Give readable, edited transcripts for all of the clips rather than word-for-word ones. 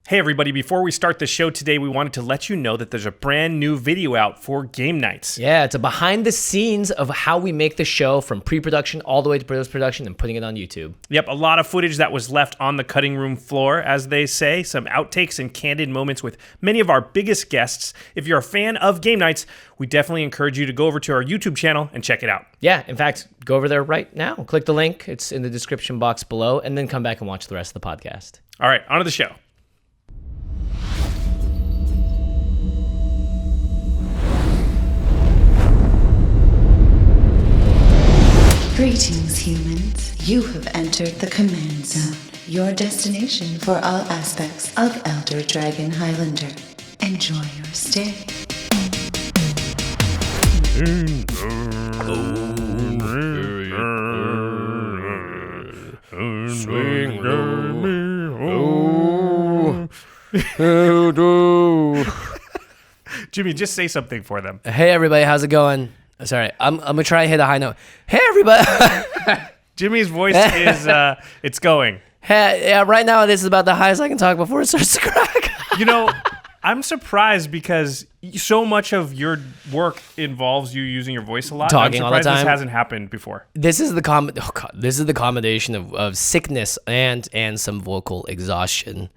Hey everybody, before we start the show today, we wanted to let you know that there's a brand new video out for game nights. Yeah, it's a behind the scenes of how we make the show from pre-production all the way to post-production and putting it on YouTube. Yep, a lot of footage that was left on the cutting room floor, as they say, some outtakes and candid moments with many of our biggest guests. If you're a fan of game nights, we definitely encourage you to go over to our YouTube channel and check it out. Yeah, in fact, go over there right now. Click the link. It's in the description box below, and then come back and watch the rest of the podcast. All right, on to the show. Greetings, humans. You have entered the Command Zone, your destination for all aspects of Elder Dragon Highlander. Enjoy your stay. Jimmy, just say something for them. Hey, everybody. How's it going? Sorry, I'm going to try to hit a high note. Hey, everybody. Jimmy's voice is, it's going. Hey, yeah, right now this is about the highest I can talk before it starts to crack. You know, I'm surprised because so much of your work involves you using your voice a lot. Talking I'm surprised all the time. This hasn't happened before. This is the combination of sickness and some vocal exhaustion.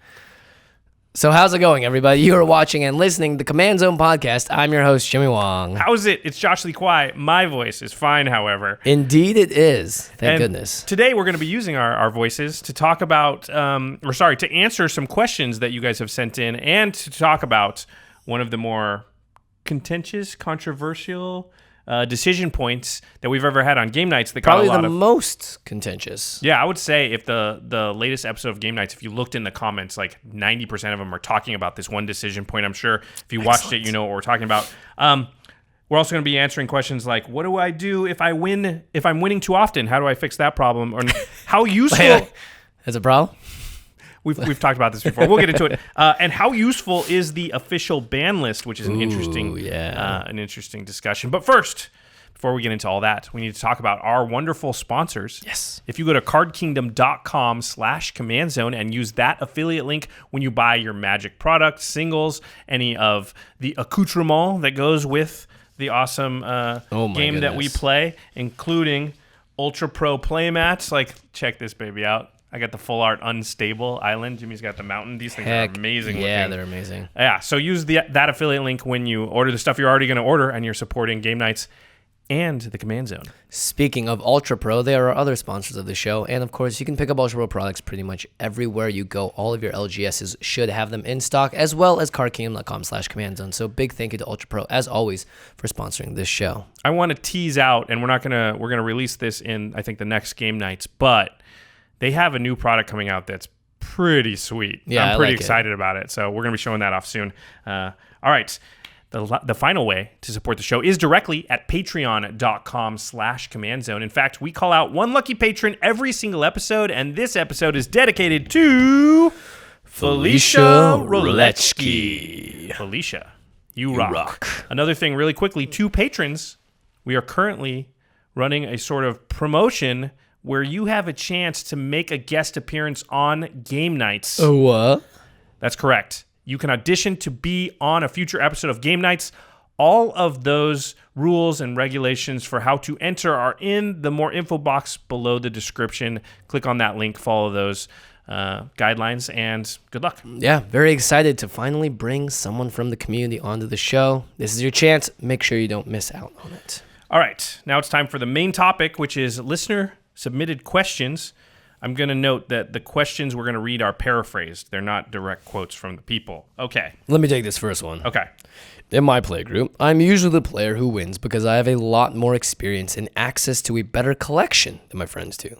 So how's it going, everybody? You are watching and listening to the Command Zone podcast. I'm your host, Jimmy Wong. How's it? It's Josh Lee Kwai. My voice is fine, however. Indeed it is. Thank goodness. Today we're going to be using our voices to talk about, to answer some questions that you guys have sent in and to talk about one of the more contentious, controversial decision points that we've ever had on game nights. That Probably got a lot the most contentious. Yeah, I would say if the latest episode of Game Nights, if you looked in the comments, like 90% of them are talking about this one decision point. I'm sure if you watched it, you know what we're talking about. We're also going to be answering questions like, what do I do if I'm winning too often? How do I fix that problem? Or how useful... That's a problem? We've talked about this before. We'll get into it. And how useful is the official ban list, which is an interesting discussion. But first, before we get into all that, we need to talk about our wonderful sponsors. Yes. If you go to cardkingdom.com/commandzone and use that affiliate link when you buy your Magic product, singles, any of the accoutrement that goes with the awesome game that we play, including Ultra Pro playmats. Like, check this baby out. I got the full art unstable island. Jimmy's got the mountain. These things are amazing looking. Yeah, they're amazing. Yeah, so use that affiliate link when you order the stuff you're already going to order and you're supporting game nights and the Command Zone. Speaking of Ultra Pro, there are other sponsors of the show. And of course, you can pick up Ultra Pro products pretty much everywhere you go. All of your LGSs should have them in stock, as well as cardkingdom.com/commandzone. So big thank you to Ultra Pro, as always, for sponsoring this show. I want to tease out, and we're going to release this in, I think, the next game nights, but they have a new product coming out that's pretty sweet. Yeah, I'm pretty excited about it. So we're going to be showing that off soon. All right. The final way to support the show is directly at patreon.com/commandzone. In fact, we call out one lucky patron every single episode, and this episode is dedicated to FELICIA ROLLETSCHKE. FELICIA, you rock. Another thing really quickly, to patrons, we are currently running a sort of promotion where you have a chance to make a guest appearance on game nights. Oh, what? That's correct. You can audition to be on a future episode of Game Nights. All of those rules and regulations for how to enter are in the more info box below the description. Click on that link, follow those guidelines, and good luck. Yeah, very excited to finally bring someone from the community onto the show. This is your chance. Make sure you don't miss out on it. All right, now it's time for the main topic, which is listener submitted questions. I'm going to note that the questions we're going to read are paraphrased. They're not direct quotes from the people. Okay. Let me take this first one. Okay. In my playgroup, I'm usually the player who wins because I have a lot more experience and access to a better collection than my friends do.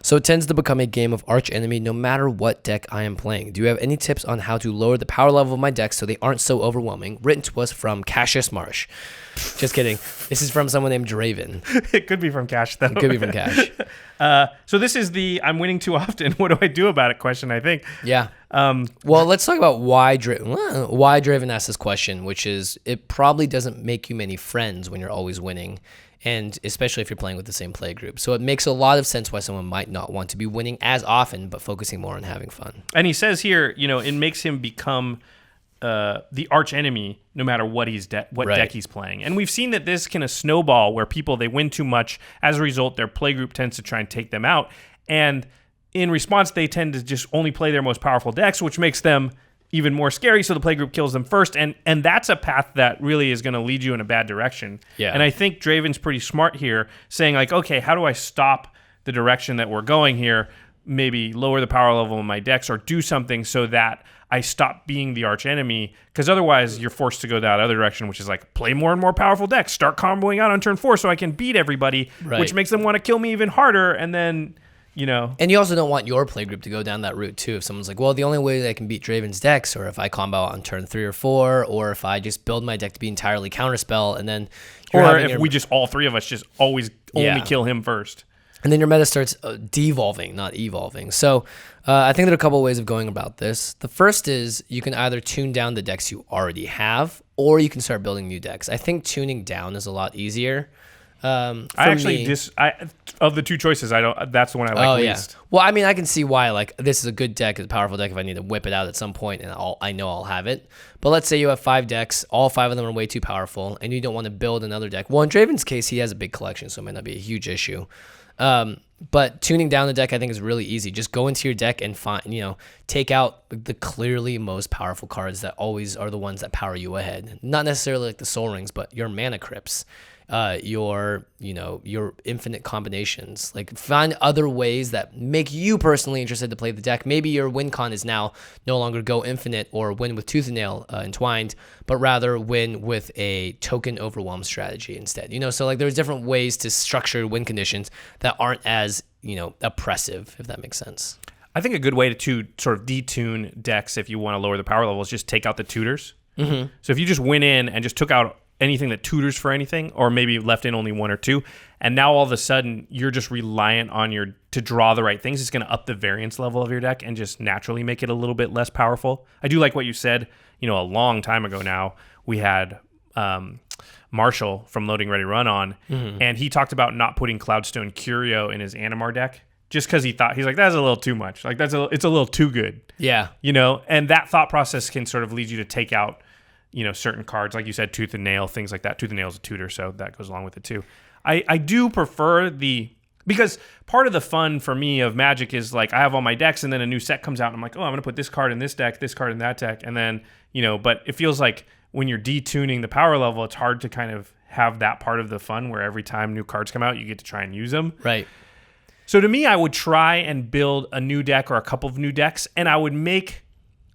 So it tends to become a game of arch enemy no matter what deck I am playing. Do you have any tips on how to lower the power level of my decks so they aren't so overwhelming? Written to us from Cassius Marsh. Just kidding. This is from someone named Draven. It could be from Cash, though. It could be from Cash. So this is the I'm winning too often. What do I do about it? Question, I think. Yeah. Well, let's talk about why Draven asked this question, which is it probably doesn't make you many friends when you're always winning, and especially if you're playing with the same play group. So it makes a lot of sense why someone might not want to be winning as often, but focusing more on having fun. And he says here, it makes him become the arch enemy no matter what deck he's playing. And we've seen that this can snowball where they win too much. As a result, their playgroup tends to try and take them out. And in response, they tend to just only play their most powerful decks, which makes them even more scary. So the playgroup kills them first. And that's a path that really is going to lead you in a bad direction. Yeah. And I think Draven's pretty smart here, saying like, okay, how do I stop the direction that we're going here? Maybe lower the power level of my decks or do something so that I stop being the arch enemy, because otherwise you're forced to go that other direction, which is like play more and more powerful decks, start comboing out on turn 4 so I can beat everybody, which makes them want to kill me even harder. And then, And you also don't want your playgroup to go down that route too. If someone's like, well, the only way that I can beat Draven's decks, or if I combo out on turn 3 or 4, or if I just build my deck to be entirely counterspell, and then we just all three of us just always only kill him first. And then your meta starts devolving, not evolving. So I think there are a couple of ways of going about this. The first is you can either tune down the decks you already have, or you can start building new decks. I think tuning down is a lot easier. Of the two choices, that's the one I like least. Yeah. Well, I mean, I can see why. Like, this is a good deck, it's a powerful deck if I need to whip it out at some point, and I know I'll have it. But let's say you have 5 decks, all 5 of them are way too powerful, and you don't want to build another deck. Well, in Draven's case, he has a big collection, so it might not be a huge issue. But tuning down the deck, I think, is really easy. Just go into your deck and take out the clearly most powerful cards that always are the ones that power you ahead. Not necessarily like the Soul Rings, but your mana crypts, your infinite combinations. Like, find other ways that make you personally interested to play the deck. Maybe your win con is now no longer go infinite or win with Tooth and Nail entwined, but rather win with a token overwhelm strategy instead. So like there's different ways to structure win conditions that aren't as oppressive, if that makes sense. I think a good way to sort of detune decks if you want to lower the power level is just take out the tutors. Mm-hmm. So if you just went in and just took out anything that tutors for anything, or maybe left in only 1 or 2, and now all of a sudden you're just reliant on to draw the right things, it's going to up the variance level of your deck and just naturally make it a little bit less powerful. I do like what you said. A long time ago now, we had Marshall from Loading Ready Run on, and he talked about not putting Cloudstone Curio in his Animar deck just because he's like, that's a little too much. Like it's a little too good. Yeah. And that thought process can sort of lead you to take out certain cards, like you said, Tooth and Nail, things like that. Tooth and Nail is a tutor, so that goes along with it too. I do prefer because part of the fun for me of Magic is like I have all my decks and then a new set comes out and I'm like, oh, I'm going to put this card in this deck, this card in that deck. And then, but it feels like when you're detuning the power level, it's hard to kind of have that part of the fun where every time new cards come out, you get to try and use them. Right. So to me, I would try and build a new deck or a couple of new decks, and I would make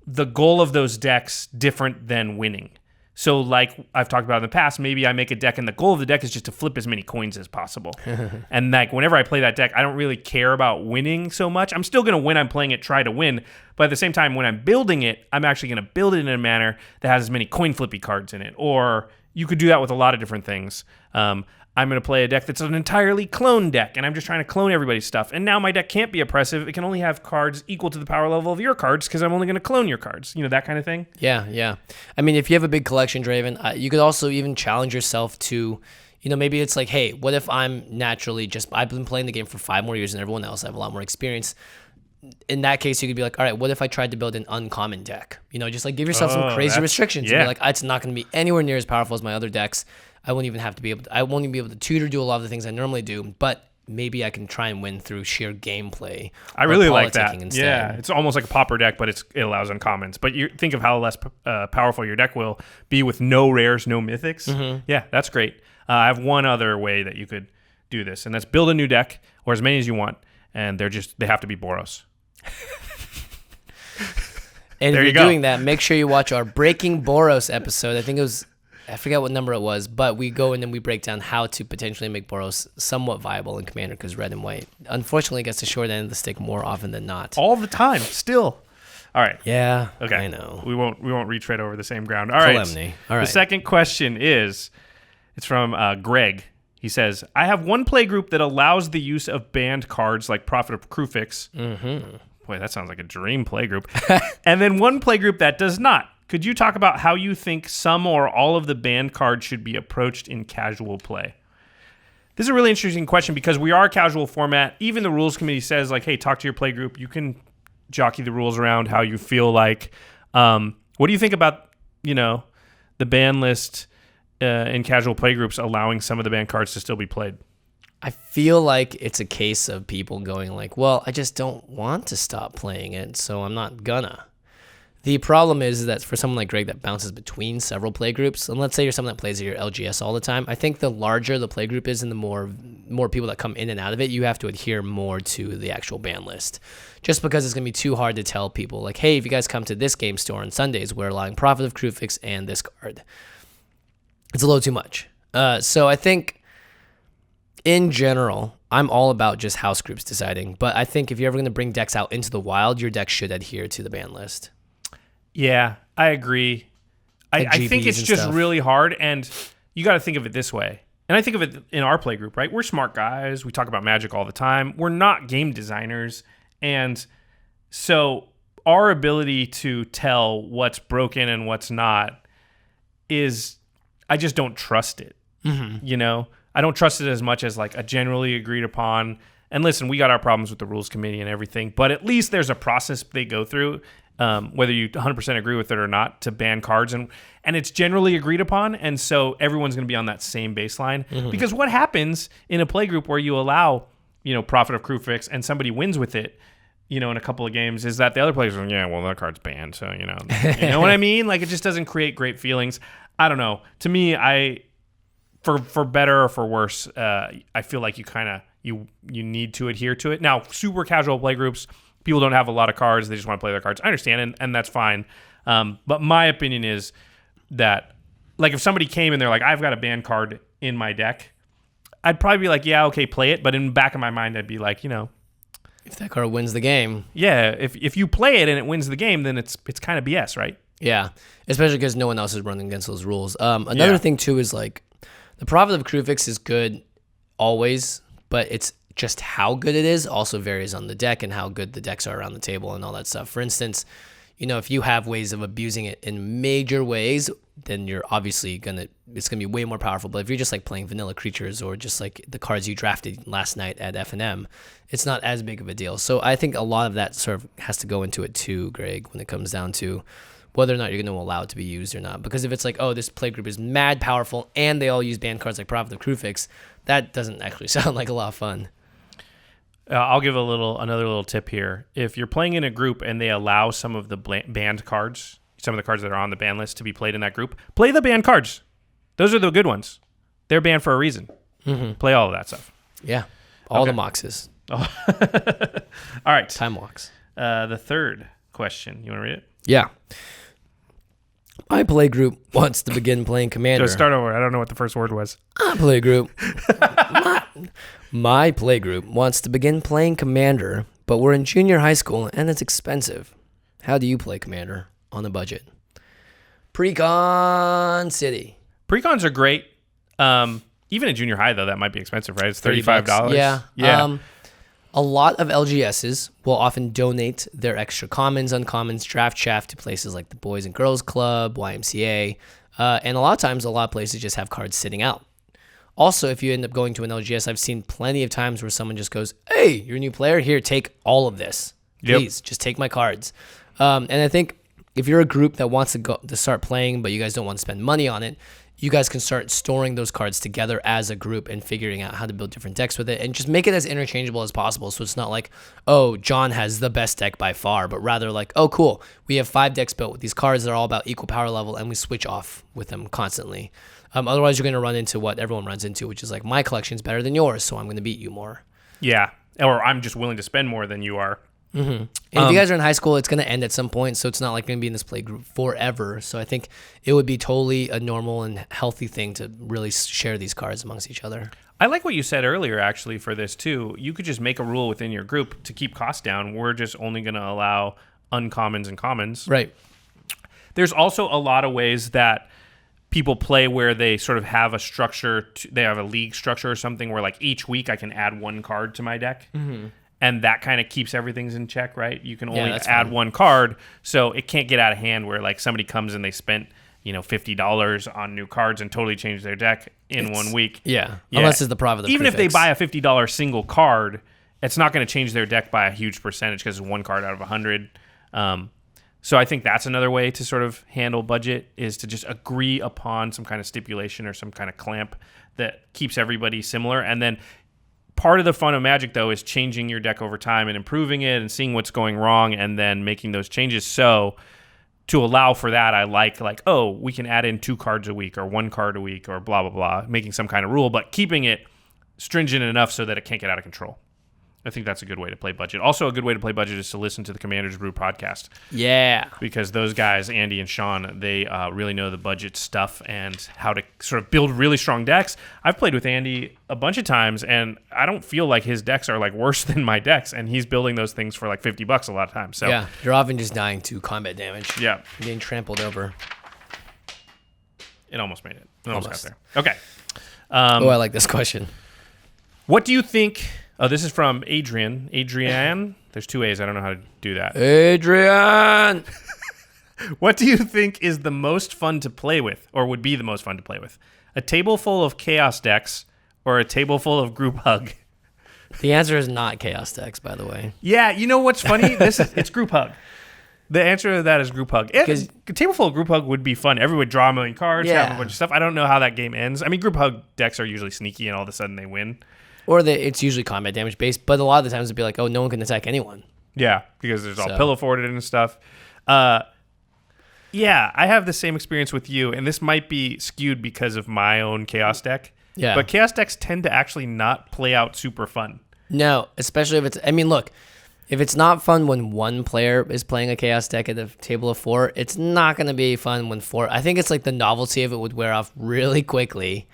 the goal of those decks different than winning. So like I've talked about in the past, maybe I make a deck and the goal of the deck is just to flip as many coins as possible. And like whenever I play that deck, I don't really care about winning so much. I'm still going to win. I'm playing it, try to win. But at the same time, when I'm building it, I'm actually going to build it in a manner that has as many coin flippy cards in it. Or you could do that with a lot of different things. I'm going to play a deck that's an entirely clone deck, and I'm just trying to clone everybody's stuff. And now my deck can't be oppressive. It can only have cards equal to the power level of your cards because I'm only going to clone your cards. That kind of thing. Yeah. I mean, if you have a big collection, Draven, you could also even challenge yourself to, maybe it's like, hey, what if I'm naturally I've been playing the game for 5 more years than everyone else. I have a lot more experience. In that case, you could be like, all right, what if I tried to build an uncommon deck? Just like give yourself some crazy restrictions. Yeah. Be like, it's not going to be anywhere near as powerful as my other decks. I won't even be able to tutor, do a lot of the things I normally do, but maybe I can try and win through sheer gameplay. I really like that. Instead. Yeah, it's almost like a pauper deck, but it allows uncommons. But you think of how less powerful your deck will be with no rares, no mythics. Mm-hmm. Yeah, that's great. I have one other way that you could do this, and that's build a new deck, or as many as you want, and they have to be Boros. And if you're doing that, make sure you watch our Breaking Boros episode. I forget what number it was, but we go in and we break down how to potentially make Boros somewhat viable in Commander, because red and white, unfortunately, gets the short end of the stick more often than not. All the time, still. All right. Yeah. Okay. I know. We won't retread over the same ground. All right. Calamity. All right. The second question it's from Greg. He says, I have one playgroup that allows the use of banned cards like Prophet of Krufix. Mm-hmm. Boy, that sounds like a dream playgroup. And then one playgroup that does not. Could you talk about how you think some or all of the banned cards should be approached in casual play? This is a really interesting question because we are a casual format. Even the rules committee says, like, hey, talk to your playgroup. You can jockey the rules around how you feel like. What do you think about, the ban list in casual playgroups allowing some of the banned cards to still be played? I feel like it's a case of people going like, well, I just don't want to stop playing it, so I'm not gonna. The problem is that for someone like Greg that bounces between several playgroups, and let's say you're someone that plays your LGS all the time, I think the larger the playgroup is and the more people that come in and out of it, you have to adhere more to the actual ban list. Just because it's going to be too hard to tell people, like, hey, if you guys come to this game store on Sundays, we're allowing Prophet of Krufix and this card. It's a little too much. So I think, in general, I'm all about just house groups deciding. But I think if you're ever going to bring decks out into the wild, your deck should adhere to the ban list. Yeah, I agree. I think it's just really hard, and you got to think of it this way. And I think of it in our play group, right? We're smart guys. We talk about Magic all the time. We're not game designers. And so our ability to tell what's broken and what's not is, I just don't trust it. Mm-hmm. I don't trust it as much as like a generally agreed upon. And listen, we got our problems with the rules committee and everything, but at least there's a process they go through. Whether you 100% agree with it or not, to ban cards. And it's generally agreed upon, and so everyone's going to be on that same baseline. Mm-hmm. Because what happens in a playgroup where you allow, Prophet of Krufix and somebody wins with it, in a couple of games, is that the other players are, that card's banned, so, you know what I mean? Like, it just doesn't create great feelings. I don't know. To me, for better or for worse, I feel like you need to adhere to it. Now, super casual playgroups, people don't have a lot of cards. They just want to play their cards. I understand, and that's fine. But my opinion is that, like, if somebody came and they're like, I've got a banned card in my deck, I'd probably be like, yeah, okay, play it. But in the back of my mind, I'd be like, if that card wins the game. Yeah, if you play it and it wins the game, then it's kind of BS, right? Yeah, especially because no one else is running against those rules. Another thing, too, is, like, the Prophet of Krufix is good always, but it's just how good it is also varies on the deck and how good the decks are around the table and all that stuff. For instance, if you have ways of abusing it in major ways, then you're obviously it's gonna be way more powerful. But if you're just like playing vanilla creatures or just like the cards you drafted last night at F&M, it's not as big of a deal. So I think a lot of that sort of has to go into it too, Greg, when it comes down to whether or not you're going to allow it to be used or not. Because if it's like, oh, this playgroup is mad powerful and they all use banned cards like Prophet of Krufix, that doesn't actually sound like a lot of fun. I'll give another little tip here. If you're playing in a group and they allow some of the banned cards, some of the cards that are on the ban list to be played in that group, play the banned cards. Those are the good ones. They're banned for a reason. Mm-hmm. Play all of that stuff. Yeah. All the moxes. Oh. All right. Time walks. The third question. You want to read it? Yeah. My play group wants to begin playing Commander. So start over. I don't know what the first word was. My play group wants to begin playing Commander, but we're in junior high school and it's expensive. How do you play Commander on a budget? Precon City. Precons are great. Even in junior high, though, that might be expensive, right? It's $35. Yeah. A lot of LGSs will often donate their extra commons, uncommons, draft shaft to places like the Boys and Girls Club, YMCA, and a lot of times, a lot of places just have cards sitting out. Also, if you end up going to an LGS, I've seen plenty of times where someone just goes, hey, you're a new player, here, take all of this. Please, just take my cards. And I think if you're a group that wants to start playing, but you guys don't want to spend money on it, you guys can start storing those cards together as a group and figuring out how to build different decks with it and just make it as interchangeable as possible. So it's not like, oh, John has the best deck by far, but rather like, oh, cool, we have 5 decks built with these cards that are all about equal power level and we switch off with them constantly. Otherwise, you're going to run into what everyone runs into, which is like, my collection's better than yours, so I'm going to beat you more. Yeah, or I'm just willing to spend more than you are. Mm-hmm. And if you guys are in high school, it's going to end at some point, so it's not like going to be in this play group forever. So I think it would be totally a normal and healthy thing to really share these cards amongst each other. I like what you said earlier, actually, for this, too. You could just make a rule within your group to keep costs down. We're just only going to allow uncommons and commons. Right. There's also a lot of ways that people play where they sort of have a structure, they have a league structure or something where like each week I can add one card to my deck. Mm-hmm. And that kind of keeps everything's in check, right? You can only add one card, so it can't get out of hand where like somebody comes and they spent, $50 on new cards and totally change their deck in 1 week. Yeah. Unless it's the profit of the Even prefix. if they buy a $50 single card, it's not going to change their deck by a huge percentage because it's one card out of 100. So I think that's another way to sort of handle budget is to just agree upon some kind of stipulation or some kind of clamp that keeps everybody similar. And then part of the fun of Magic, though, is changing your deck over time and improving it and seeing what's going wrong and then making those changes. So to allow for that, I like, we can add in 2 cards a week or 1 card a week or blah, blah, blah, making some kind of rule, but keeping it stringent enough so that it can't get out of control. I think that's a good way to play budget. Also, a good way to play budget is to listen to the Commander's Brew podcast. Yeah. Because those guys, Andy and Sean, they really know the budget stuff and how to sort of build really strong decks. I've played with Andy a bunch of times, and I don't feel like his decks are like worse than my decks, and he's building those things for like $50 a lot of times. So yeah, you're often just dying to combat damage. Yeah. Getting trampled over. It almost made it. It almost got there. Okay. I like this question. What do you think... Oh, this is from Adrian. Adrian? There's 2 A's. I don't know how to do that. Adrian! What do you think is the most fun to play with, or would be the most fun to play with? A table full of Chaos decks or a table full of Group Hug? The answer is not Chaos decks, by the way. Yeah, you know what's funny? It's Group Hug. The answer to that is Group Hug. A table full of Group Hug would be fun. Everyone would draw a million cards, have a bunch of stuff. I don't know how that game ends. I mean, Group Hug decks are usually sneaky, and all of a sudden they win. Or it's usually combat damage based, but a lot of the times it'd be like, oh, no one can attack anyone. Yeah, because there's all pillow forted and stuff. Yeah, I have the same experience with you, and this might be skewed because of my own Chaos deck. Yeah. But Chaos decks tend to actually not play out super fun. No, especially if it's... I mean, look, if it's not fun when one player is playing a Chaos deck at a table of 4, it's not going to be fun when 4... I think it's like the novelty of it would wear off really quickly.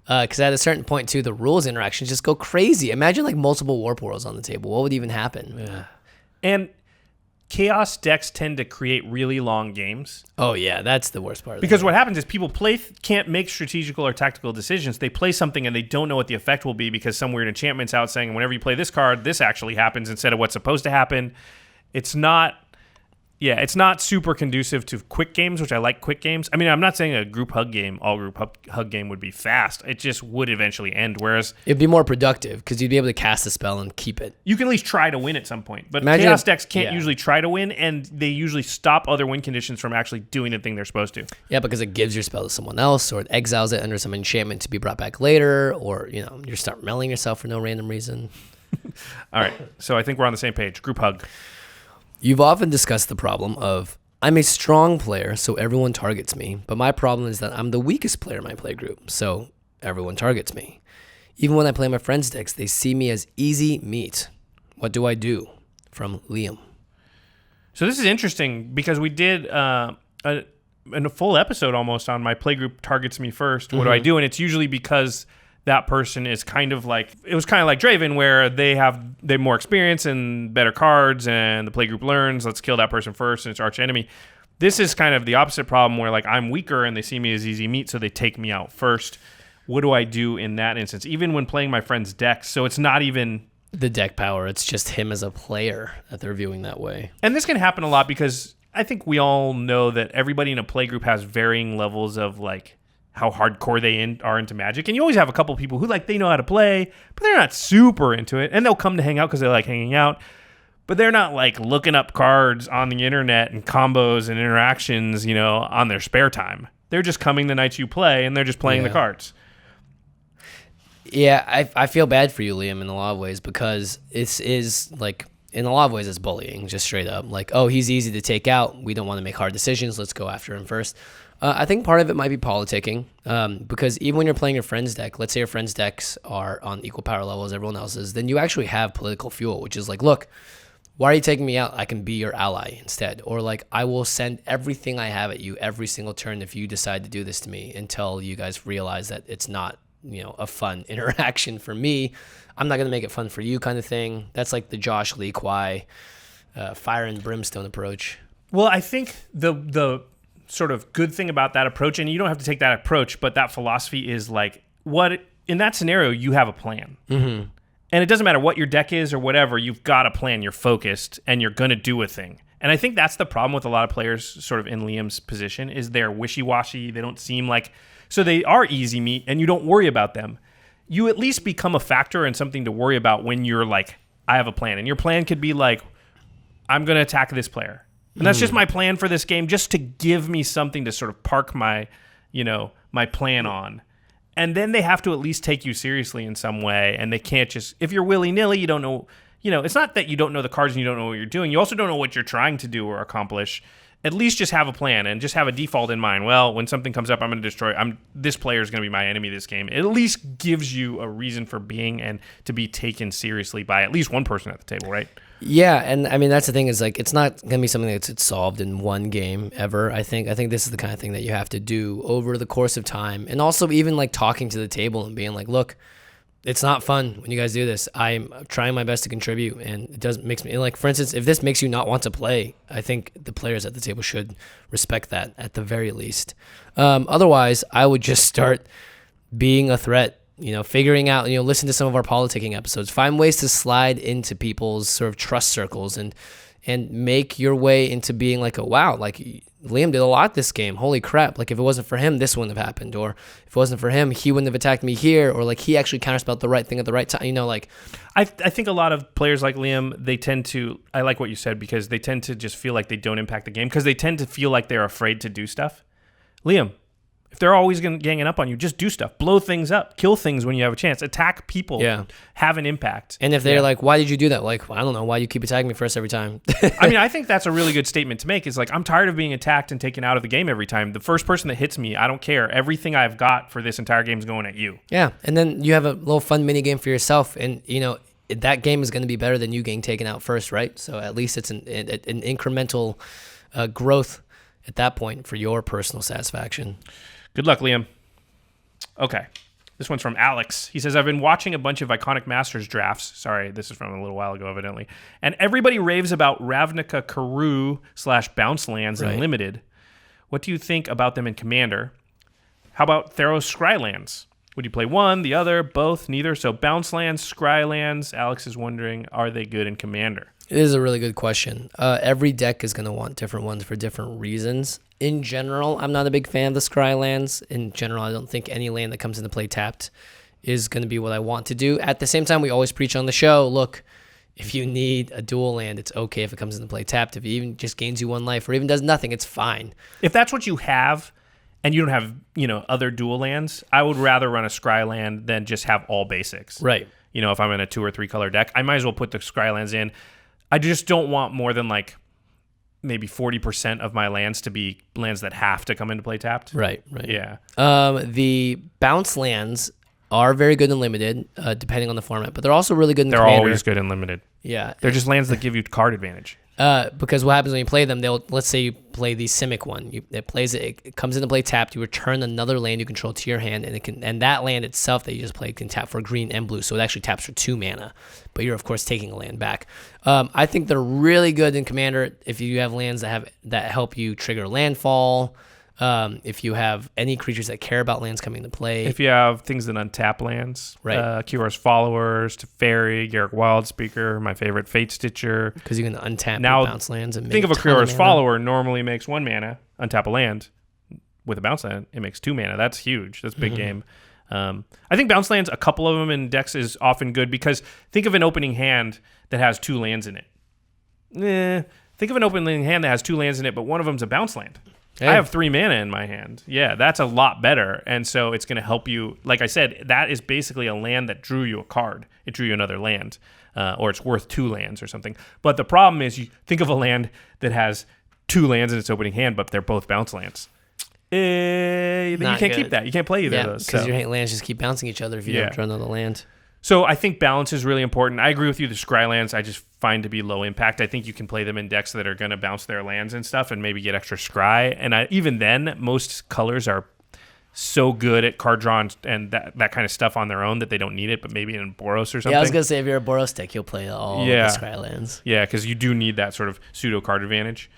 Because at a certain point, too, the rules interactions just go crazy. Imagine like multiple Warp Worlds on the table. What would even happen? Yeah. And Chaos decks tend to create really long games. Oh, yeah. That's the worst part of Because what happens is people can't make strategical or tactical decisions. They play something and they don't know what the effect will be because some weird enchantment's out saying whenever you play this card, this actually happens instead of what's supposed to happen. It's not super conducive to quick games, which I like quick games. I mean, I'm not saying a Group Hug game, all Group Hug game would be fast. It just would eventually end, whereas... It'd be more productive because you'd be able to cast a spell and keep it. You can at least try to win at some point. But Chaos decks can't usually try to win, and they usually stop other win conditions from actually doing the thing they're supposed to. Yeah, because it gives your spell to someone else, or it exiles it under some enchantment to be brought back later, or, you start melling yourself for no random reason. All right, so I think we're on the same page. Group Hug. You've often discussed the problem of, I'm a strong player, so everyone targets me, but my problem is that I'm the weakest player in my play group, so everyone targets me. Even when I play my friends' decks, they see me as easy meat. What do I do? From Liam. So this is interesting because we did a full episode almost on my playgroup targets me first. What do I do? And it's usually because that person is kind of like, it was kind of like Draven, where they have more experience and better cards, and the playgroup learns, let's kill that person first, and it's arch enemy. This is kind of the opposite problem where like I'm weaker and they see me as easy meat, so they take me out first. What do I do in that instance? Even when playing my friend's decks, so it's not even the deck power, it's just him as a player that they're viewing that way. And this can happen a lot because I think we all know that everybody in a playgroup has varying levels of like how hardcore they are into Magic. And you always have a couple people who like they know how to play, but they're not super into it. And they'll come to hang out because they like hanging out. But they're not like looking up cards on the internet and combos and interactions, on their spare time. They're just coming the nights you play and they're just playing the cards. Yeah, I feel bad for you, Liam, in a lot of ways, because it is like, in a lot of ways, it's bullying, just straight up. Like, oh, he's easy to take out. We don't want to make hard decisions. Let's go after him first. I think part of it might be politicking, because even when you're playing your friend's deck, let's say your friend's decks are on equal power level as everyone else's, then you actually have political fuel, which is like, look, why are you taking me out? I can be your ally instead. Or like, I will send everything I have at you every single turn if you decide to do this to me, until you guys realize that it's not, a fun interaction for me. I'm not going to make it fun for you kind of thing. That's like the Josh Lee Kwai fire and brimstone approach. Well, I think the sort of good thing about that approach, and you don't have to take that approach, but that philosophy is like, in that scenario, you have a plan. Mm-hmm. And it doesn't matter what your deck is or whatever, you've got a plan, you're focused, and you're going to do a thing. And I think that's the problem with a lot of players sort of in Liam's position, is they're wishy-washy, they don't seem like... So they are easy meat, and you don't worry about them. You at least become a factor and something to worry about when you're like, I have a plan. And your plan could be like, I'm going to attack this player. And that's just my plan for this game, just to give me something to sort of park my, my plan on. And then they have to at least take you seriously in some way. And they can't just, if you're willy-nilly, you don't know, it's not that you don't know the cards and you don't know what you're doing. You also don't know what you're trying to do or accomplish. At least just have a plan and just have a default in mind. Well, when something comes up, I'm going to destroy. This player is going to be my enemy this game. It at least gives you a reason for being and to be taken seriously by at least one person at the table, right? Yeah, and I mean that's the thing is like it's not going to be something that's solved in one game ever. I think this is the kind of thing that you have to do over the course of time, and also even like talking to the table and being like, look, it's not fun when you guys do this. I'm trying my best to contribute, and it doesn't makes me like, for instance, if this makes you not want to play, I think the players at the table should respect that at the very least. Otherwise, I would just start being a threat. Figuring out, listen to some of our politicking episodes, find ways to slide into people's sort of trust circles and make your way into being like, wow, like Liam did a lot this game. Holy crap. Like if it wasn't for him, this wouldn't have happened. Or if it wasn't for him, he wouldn't have attacked me here. Or like he actually counterspelled the right thing at the right time. I think a lot of players like Liam, they tend to, I like what you said, because they tend to just feel like they don't impact the game because they tend to feel like they're afraid to do stuff. Liam, if they're always ganging up on you, just do stuff. Blow things up. Kill things when you have a chance. Attack people. Yeah. Have an impact. And if they're like, why did you do that? Like, I don't know. Why do you keep attacking me first every time? I mean, I think that's a really good statement to make is like, I'm tired of being attacked and taken out of the game every time. The first person that hits me, I don't care. Everything I've got for this entire game is going at you. Yeah. And then you have a little fun mini game for yourself. And, that game is going to be better than you getting taken out first, right? So at least it's an incremental growth at that point for your personal satisfaction. Good luck, Liam. Okay. This one's from Alex. He says, I've been watching a bunch of Iconic Masters drafts. Sorry, this is from a little while ago, evidently. And everybody raves about Ravnica Karoo / Bounce Lands in Limited. What do you think about them in Commander? How about Theros Scry Lands? Would you play one, the other, both, neither? So Bounce Lands, Scry Lands. Alex is wondering, are they good in Commander? It is a really good question. Every deck is going to want different ones for different reasons. In general, I'm not a big fan of the Scry lands. In general, I don't think any land that comes into play tapped is going to be what I want to do. At the same time, we always preach on the show, look, if you need a dual land, it's okay if it comes into play tapped. If it even just gains you one life or even does nothing, it's fine. If that's what you have and you don't have, other dual lands, I would rather run a Scry land than just have all basics. Right. If I'm in a 2 or 3 color deck, I might as well put the Scry lands in. I just don't want more than like maybe 40% of my lands to be lands that have to come into play tapped. Right. Yeah. The bounce lands are very good in Limited, depending on the format, but they're also really good in Commander. They're always good in Limited. Yeah. They're just lands that give you card advantage. Because what happens when you play them, let's say you play the Simic one. It comes into play tapped. You return another land you control to your hand, and that land itself that you just played can tap for green and blue. So it actually taps for 2 mana, but you're of course taking a land back. I think they're really good in Commander if you have lands that help you trigger landfall. If you have any creatures that care about lands coming into play. If you have things that untap lands. Right. Kior's Followers, Teferi, Garruk Wildspeaker, my favorite, Fate Stitcher. Because you can untap your bounce lands and make think of a Kior's Follower normally makes 1 mana, untap a land. With a bounce land, it makes 2 mana. That's huge. That's a big game. I think bounce lands, a couple of them in decks is often good because think of an opening hand that has 2 lands in it. Think of an opening hand that has 2 lands in it, but one of them's a bounce land. Hey. I have 3 mana in my hand. Yeah, that's a lot better. And so it's going to help you. Like I said, that is basically a land that drew you a card. It drew you another land. Or it's worth 2 lands or something. But the problem is you think of a land that has 2 lands in its opening hand, but they're both bounce lands. You can't keep that. You can't play either of those. Because your lands just keep bouncing each other if you don't draw another land. So I think balance is really important. I agree with you. The Scry lands I just find to be low impact. I think you can play them in decks that are going to bounce their lands and stuff and maybe get extra Scry. And even then, most colors are so good at card draw and that kind of stuff on their own that they don't need it, but maybe in Boros or something. Yeah, I was going to say, if you're a Boros deck, you'll play all the Skylands. Yeah, because you do need that sort of pseudo card advantage.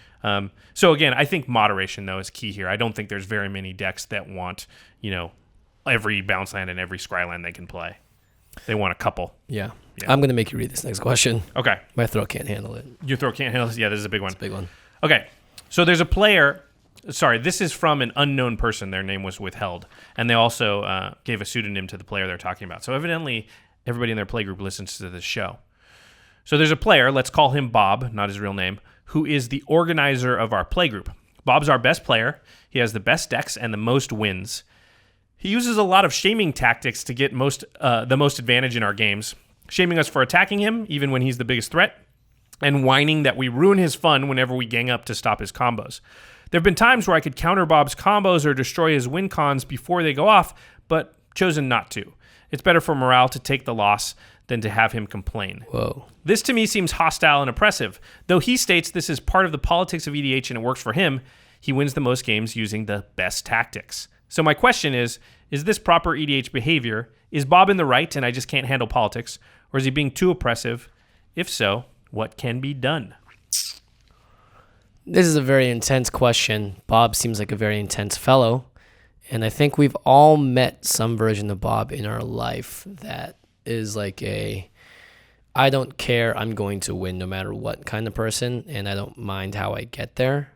So again, I think moderation, though, is key here. I don't think there's very many decks that want, every bounce land and every Scryland they can play. They want a couple. Yeah. I'm going to make you read this next question. Okay. My throat can't handle it. Your throat can't handle it? Yeah, this is a big one. It's a big one. Okay. So there's a player... Sorry, this is from an unknown person. Their name was withheld. And they also gave a pseudonym to the player they're talking about. So evidently, everybody in their playgroup listens to this show. So there's a player, let's call him Bob, not his real name, who is the organizer of our playgroup. Bob's our best player. He has the best decks and the most wins. He uses a lot of shaming tactics to get the most advantage in our games, shaming us for attacking him, even when he's the biggest threat, and whining that we ruin his fun whenever we gang up to stop his combos. There have been times where I could counter Bob's combos or destroy his win cons before they go off, but chosen not to. It's better for morale to take the loss than to have him complain. Whoa. This to me seems hostile and oppressive. Though he states this is part of the politics of EDH and it works for him, he wins the most games using the best tactics. So my question is this proper EDH behavior? Is Bob in the right and I just can't handle politics? Or is he being too oppressive? If so, what can be done? This is a very intense question. Bob seems like a very intense fellow. And I think we've all met some version of Bob in our life that is like I don't care, I'm going to win no matter what kind of person, and I don't mind how I get there.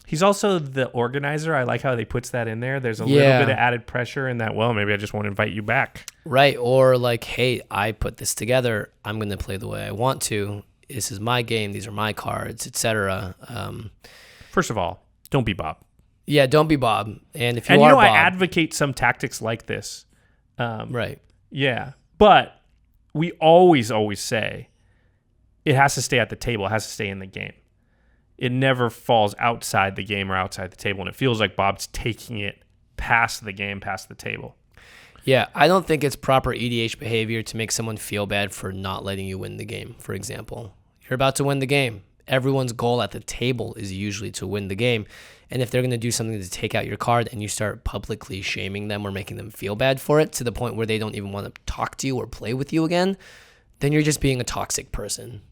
He's also the organizer. I like how he puts that in there. There's a little bit of added pressure in that, well, maybe I just won't invite you back. Right, or like, hey, I put this together. I'm going to play the way I want to. This is my game. These are my cards, etc. First of all, don't be Bob. Yeah, don't be Bob. And if you are Bob, I advocate some tactics like this. Right. Yeah, but we always say it has to stay at the table. It has to stay in the game. It never falls outside the game or outside the table, and it feels like Bob's taking it past the game, past the table. Yeah, I don't think it's proper EDH behavior to make someone feel bad for not letting you win the game, for example. You're about to win the game. Everyone's goal at the table is usually to win the game. And if they're going to do something to take out your card and you start publicly shaming them or making them feel bad for it to the point where they don't even want to talk to you or play with you again, then you're just being a toxic person.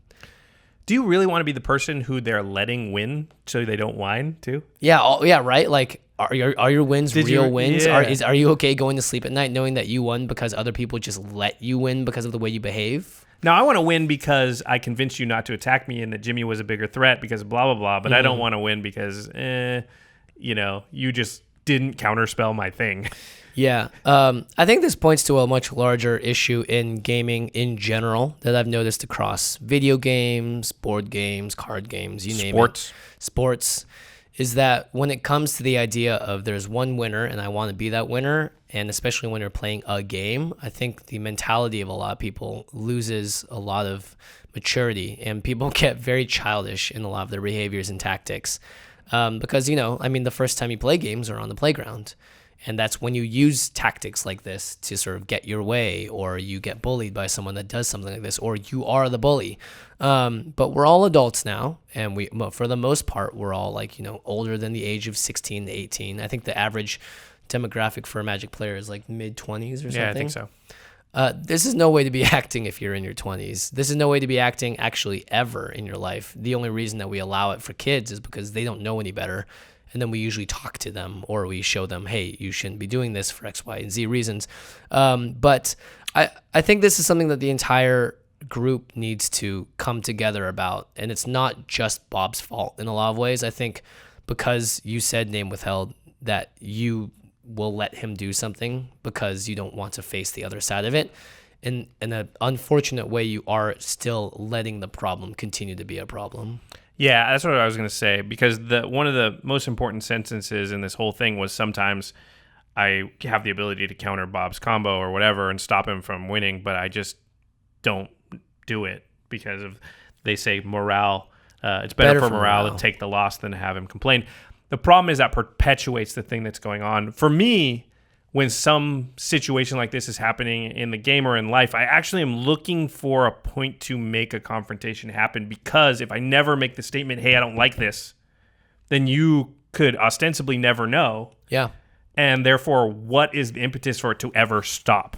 Do you really want to be the person who they're letting win so they don't whine too? Yeah, right? Like, are your wins real wins? Yeah. Are you okay going to sleep at night knowing that you won because other people just let you win because of the way you behave? Now, I want to win because I convinced you not to attack me and that Jimmy was a bigger threat because blah, blah, blah. But I don't want to win because, you just didn't counterspell my thing. Yeah. I think this points to a much larger issue in gaming in general that I've noticed across video games, board games, card games, you name it. Sports. Is that when it comes to the idea of there's one winner and I want to be that winner, and especially when you're playing a game, I think the mentality of a lot of people loses a lot of maturity and people get very childish in a lot of their behaviors and tactics. Because, the first time you play games are on the playground. And that's when you use tactics like this to sort of get your way, or you get bullied by someone that does something like this, or you are the bully. But we're all adults now, and for the most part, we're all older than the age of 16 to 18. I think the average demographic for a Magic player is like mid-20s or something. Yeah, I think so. This is no way to be acting if you're in your 20s. This is no way to be acting actually ever in your life. The only reason that we allow it for kids is because they don't know any better. And then we usually talk to them or we show them, hey, you shouldn't be doing this for X, Y, and Z reasons. But I think this is something that the entire group needs to come together about. And it's not just Bob's fault in a lot of ways. I think because you said name withheld that you will let him do something because you don't want to face the other side of it. In an unfortunate way, you are still letting the problem continue to be a problem. Yeah, that's what I was going to say, because one of the most important sentences in this whole thing was sometimes I have the ability to counter Bob's combo or whatever and stop him from winning, but I just don't do it because they say morale. It's better for morale to take the loss than to have him complain. The problem is that perpetuates the thing that's going on. For me, when some situation like this is happening in the game or in life, I actually am looking for a point to make a confrontation happen, because if I never make the statement, hey, I don't like this, then you could ostensibly never know. Yeah. And therefore, what is the impetus for it to ever stop?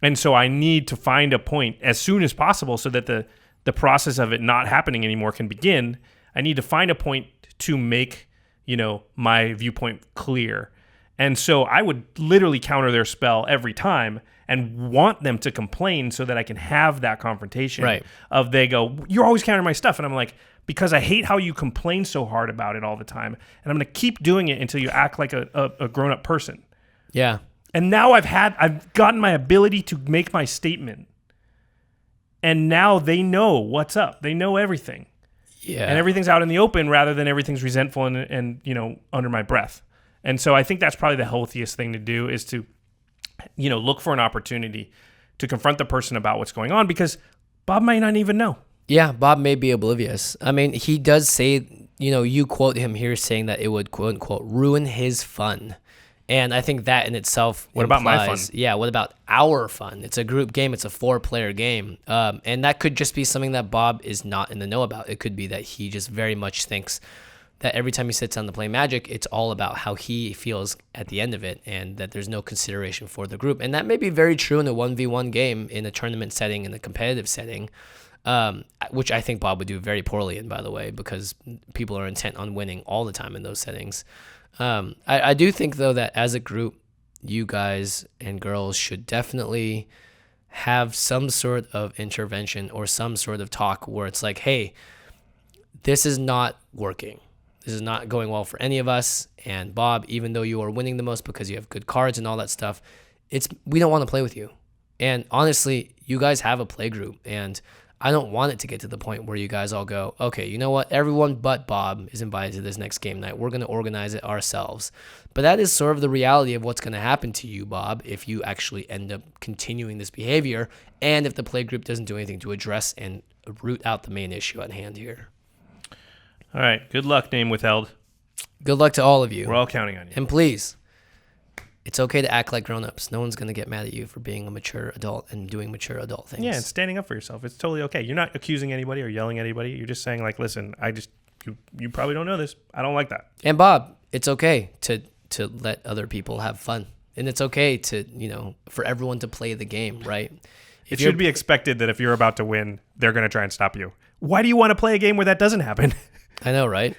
And so I need to find a point as soon as possible so that the process of it not happening anymore can begin. I need to find a point to make, my viewpoint clear. And so I would literally counter their spell every time and want them to complain so that I can have that confrontation of they go, you're always countering my stuff. And I'm like, because I hate how you complain so hard about it all the time. And I'm going to keep doing it until you act like a grown-up person. Yeah. And now I've gotten my ability to make my statement. And now they know what's up. They know everything. Yeah. And everything's out in the open rather than everything's resentful and under my breath. And so I think that's probably the healthiest thing to do is to, look for an opportunity to confront the person about what's going on because Bob might not even know. Yeah, Bob may be oblivious. I mean, he does say, you quote him here saying that it would, quote unquote, ruin his fun. And I think that in itself What about my fun? Yeah, what about our fun? It's a group game. It's a 4-player game. And that could just be something that Bob is not in the know about. It could be that he just very much thinks that every time he sits down to play Magic, it's all about how he feels at the end of it and that there's no consideration for the group. And that may be very true in a 1v1 game, in a tournament setting, in a competitive setting, which I think Bob would do very poorly in, by the way, because people are intent on winning all the time in those settings. I do think, though, that as a group, you guys and girls should definitely have some sort of intervention or some sort of talk where it's like, hey, this is not working. This is not going well for any of us. And Bob, even though you are winning the most because you have good cards and all that stuff, we don't want to play with you. And honestly, you guys have a play group, and I don't want it to get to the point where you guys all go, okay, you know what? Everyone but Bob is invited to this next game night. We're going to organize it ourselves. But that is sort of the reality of what's going to happen to you, Bob, if you actually end up continuing this behavior and if the play group doesn't do anything to address and root out the main issue at hand here. All right. Good luck, name withheld. Good luck to all of you. We're all counting on you. And please, it's okay to act like grown-ups. No one's going to get mad at you for being a mature adult and doing mature adult things. Yeah, and standing up for yourself. It's totally okay. You're not accusing anybody or yelling at anybody. You're just saying, like, listen, you probably don't know this. I don't like that. And Bob, it's okay to let other people have fun. And it's okay to, for everyone to play the game, right? It should be expected that if you're about to win, they're going to try and stop you. Why do you want to play a game where that doesn't happen? I know, right?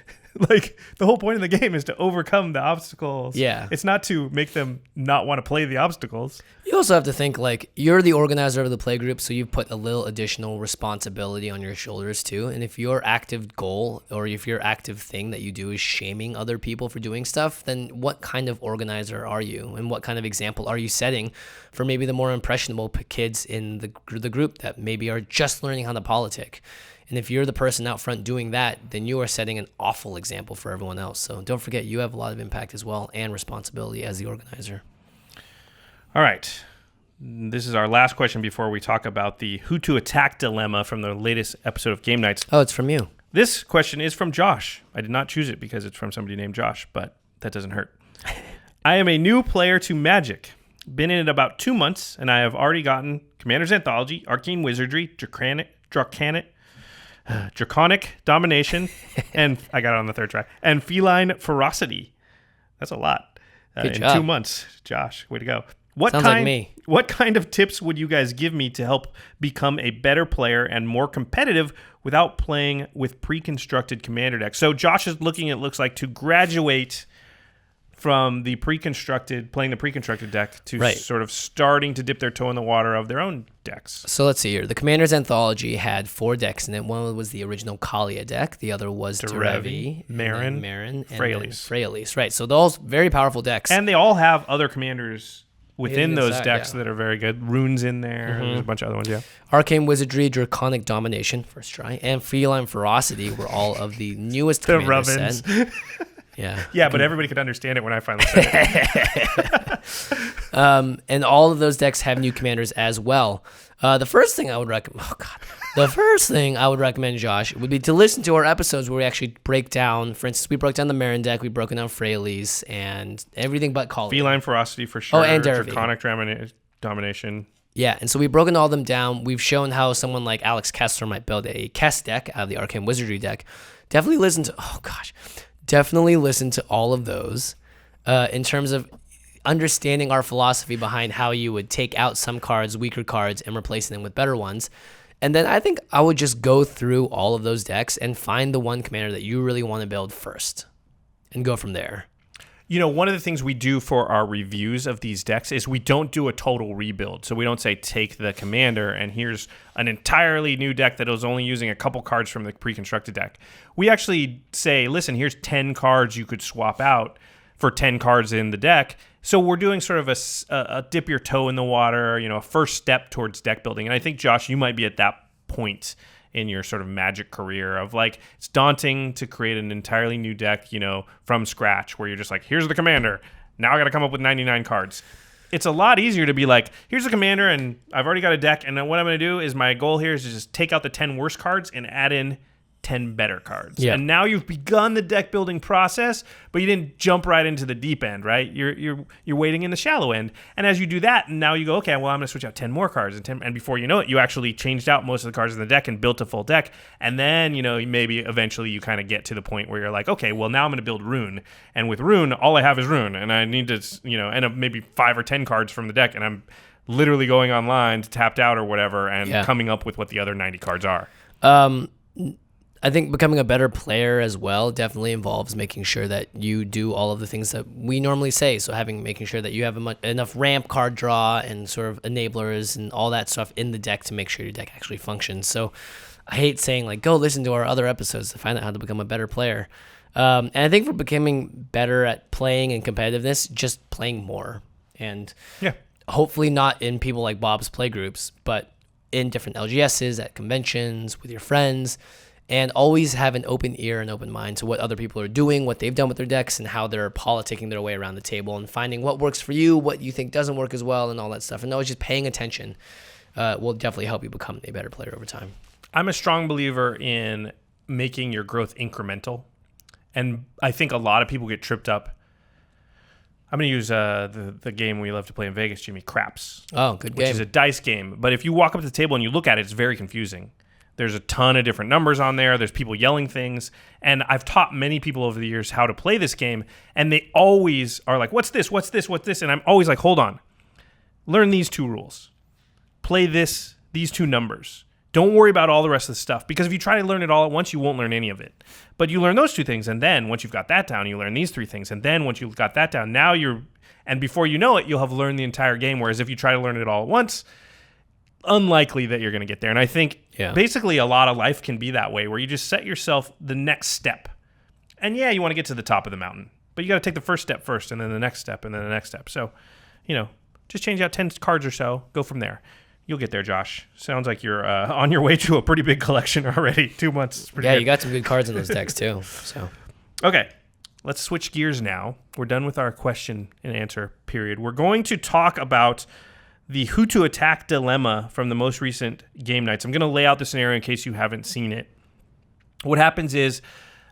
Like, the whole point of the game is to overcome the obstacles. Yeah. It's not to make them not want to play the obstacles. You also have to think, like, you're the organizer of the play group, so you've put a little additional responsibility on your shoulders, too. And if your active goal or if your active thing that you do is shaming other people for doing stuff, then what kind of organizer are you? And what kind of example are you setting for maybe the more impressionable kids in the group that maybe are just learning how to politic? And if you're the person out front doing that, then you are setting an awful example for everyone else. So don't forget, you have a lot of impact as well and responsibility as the organizer. All right. This is our last question before we talk about the who to attack dilemma from the latest episode of Game Nights. Oh, it's from you. This question is from Josh. I did not choose it because it's from somebody named Josh, but that doesn't hurt. I am a new player to Magic. Been in it about 2 months, and I have already gotten Commander's Anthology, Arcane Wizardry, Draconic Domination, and I got it on the third try, and Feline Ferocity. That's a lot. Good in job. 2 months. Josh, way to go. Sounds like me. What kind of tips would you guys give me to help become a better player and more competitive without playing with pre-constructed commander decks? So Josh is looking, it looks like, to graduate from the playing the pre-constructed deck to sort of starting to dip their toe in the water of their own decks. So let's see here. The Commander's Anthology had 4 decks in it. One was the original Kaalia deck. The other was Derevi, Marin, and Freyalise. Right. So those very powerful decks. And they all have other commanders within those inside, decks yeah. that are very good. Runes in there. There's a bunch of other ones, yeah. Arcane Wizardry, Draconic Domination, first try, and Feline Ferocity were all of the newest The commander Rubbins. set. Yeah. Yeah, but everybody could understand it when I finally said it. And all of those decks have new commanders as well. The first thing I would recommend, Josh, would be to listen to our episodes where we actually break down. For instance, we broke down the Marin deck, we broke down Freyalise, and everything but Kaalia. Feline Ferocity for sure. Oh, and Derevi. Draconic Domination. Yeah, and so we've broken all them down. We've shown how someone like Alex Kessler might build a Kess deck out of the Arcane Wizardry deck. Definitely listen to all of those. In terms of, understanding our philosophy behind how you would take out some cards, weaker cards, and replacing them with better ones. And then I think I would just go through all of those decks and find the one commander that you really want to build first and go from there. You know, one of the things we do for our reviews of these decks is we don't do a total rebuild. So we don't say take the commander and here's an entirely new deck that was only using a couple cards from the pre-constructed deck. We actually say, listen, here's 10 cards you could swap out for 10 cards in the deck. So we're doing sort of a dip your toe in the water, you know, a first step towards deck building. And I think, Josh, you might be at that point in your sort of Magic career of like, it's daunting to create an entirely new deck, you know, from scratch where you're just like, here's the commander. Now I got to come up with 99 cards. It's a lot easier to be like, here's the commander and I've already got a deck. And then what I'm going to do is my goal here is to just take out the 10 worst cards and add in 10 better cards. Yeah. And now you've begun the deck building process, but you didn't jump right into the deep end, right? You're waiting in the shallow end. And as you do that, and now you go, okay, well, I'm going to switch out 10 more cards. And before you know it, you actually changed out most of the cards in the deck and built a full deck. And then, you know, maybe eventually you kind of get to the point where you're like, okay, well, now I'm going to build Rune. And with Rune, all I have is Rune. And I need to, you know, end up maybe 5 or 10 cards from the deck. And I'm literally going online to tapped out or whatever and coming up with what the other 90 cards are. I think becoming a better player as well definitely involves making sure that you do all of the things that we normally say. So making sure that you have enough ramp card draw and sort of enablers and all that stuff in the deck to make sure your deck actually functions. So I hate saying like, go listen to our other episodes to find out how to become a better player. And I think for becoming better at playing and competitiveness, just playing more. And hopefully not in people like Bob's play groups, but in different LGSs, at conventions, with your friends. And always have an open ear and open mind to what other people are doing, what they've done with their decks, and how they're politicking their way around the table and finding what works for you, what you think doesn't work as well, and all that stuff. And always just paying attention will definitely help you become a better player over time. I'm a strong believer in making your growth incremental. And I think a lot of people get tripped up. I'm going to use the game we love to play in Vegas, Jimmy, Craps. Oh, good game. Which is a dice game. But if you walk up to the table and you look at it, it's very confusing. There's a ton of different numbers on there. There's people yelling things. And I've taught many people over the years how to play this game. And they always are like, what's this? What's this? What's this? And I'm always like, hold on. Learn these 2 rules. Play these 2 numbers. Don't worry about all the rest of the stuff. Because if you try to learn it all at once, you won't learn any of it. But you learn those 2 things. And then once you've got that down, you learn these 3 things. And then once you've got that down, and before you know it, you'll have learned the entire game. Whereas if you try to learn it all at once, unlikely that you're going to get there. And I think basically a lot of life can be that way, where you just set yourself the next step. And you want to get to the top of the mountain, but you got to take the first step first, and then the next step, and then the next step. So, just change out 10 cards or so, go from there. You'll get there, Josh. Sounds like you're on your way to a pretty big collection already. 2 months is pretty good. You got some good cards in those decks too. So, okay, let's switch gears now. We're done with our question and answer period. We're going to talk about the who to attack dilemma from the most recent game nights. I'm going to lay out the scenario in case you haven't seen it. What happens is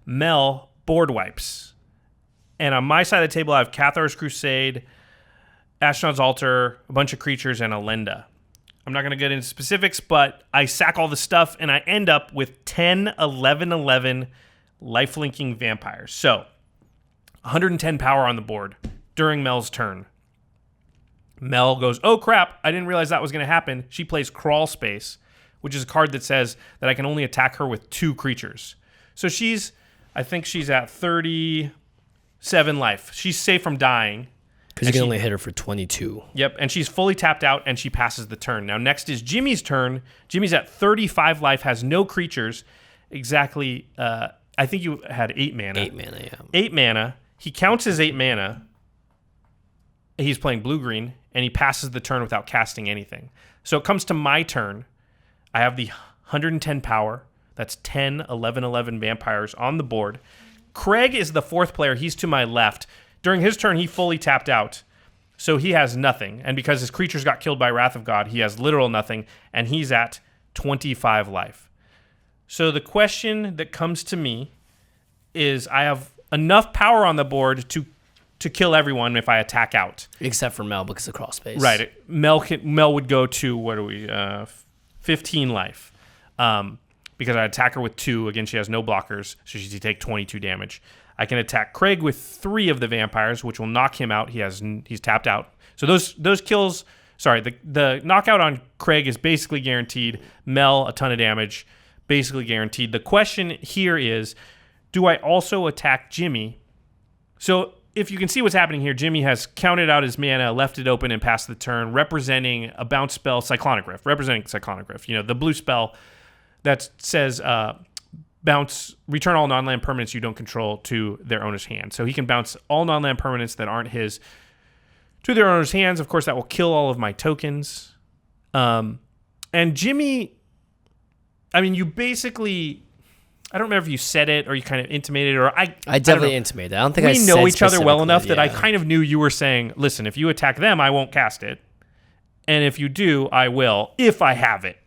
Mel board wipes. And on my side of the table, I have Cathar's Crusade, Ashnod's Altar, a bunch of creatures, and Elenda. I'm not going to get into specifics, but I sack all the stuff, and I end up with 10, 11, 11 lifelinking vampires. So 110 power on the board during Mel's turn. Mel goes, oh crap, I didn't realize that was going to happen. She plays Crawl Space, which is a card that says that I can only attack her with 2 creatures. So I think she's at 37 life. She's safe from dying. Because you can only hit her for 22. Yep, and she's fully tapped out, and she passes the turn. Now next is Jimmy's turn. Jimmy's at 35 life, has no creatures. Exactly, I think you had 8 mana. 8 mana, yeah. 8 mana. He counts his 8 mana. He's playing blue-green, and he passes the turn without casting anything. So it comes to my turn. I have the 110 power. That's 10, 11, 11 vampires on the board. Craig is the 4th player. He's to my left. During his turn, he fully tapped out. So he has nothing. And because his creatures got killed by Wrath of God, he has literal nothing, and he's at 25 life. So the question that comes to me is I have enough power on the board to kill everyone if I attack out. Except for Mel because of Crawl Space. Right. Mel would go to, 15 life. Because I attack her with 2. Again, she has no blockers, so she'd take 22 damage. I can attack Craig with 3 of the vampires, which will knock him out. He's tapped out. So those kills. Sorry, the knockout on Craig is basically guaranteed. Mel, a ton of damage, basically guaranteed. The question here is, do I also attack Jimmy? So if you can see what's happening here, Jimmy has counted out his mana, left it open, and passed the turn, representing a bounce spell, Cyclonic Rift, the blue spell that says bounce, return all non-land permanents you don't control to their owner's hand. So he can bounce all non-land permanents that aren't his to their owner's hands. Of course, that will kill all of my tokens. And Jimmy, I mean, you basically, I don't remember if you said it or you kind of intimated, or I definitely intimated. I don't think we know each other well enough that I kind of knew you were saying, listen, if you attack them, I won't cast it. And if you do, I will, if I have it.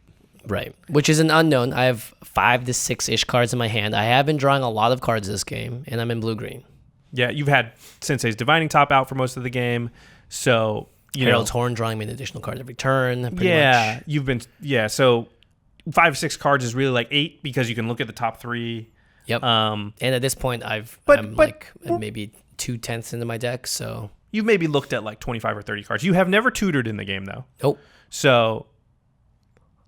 Right, which is an unknown. I have 5 to 6-ish cards in my hand. I have been drawing a lot of cards this game, and I'm in blue-green. Yeah, you've had Sensei's Divining Top out for most of the game, so Herald's Horn drawing me an additional card every turn. Pretty much. You've been so 5, 6 cards is really like 8 because you can look at the top 3. Yep. And at this point, I'm maybe 2/10 into my deck, so you've maybe looked at like 25 or 30 cards. You have never tutored in the game though. Nope. So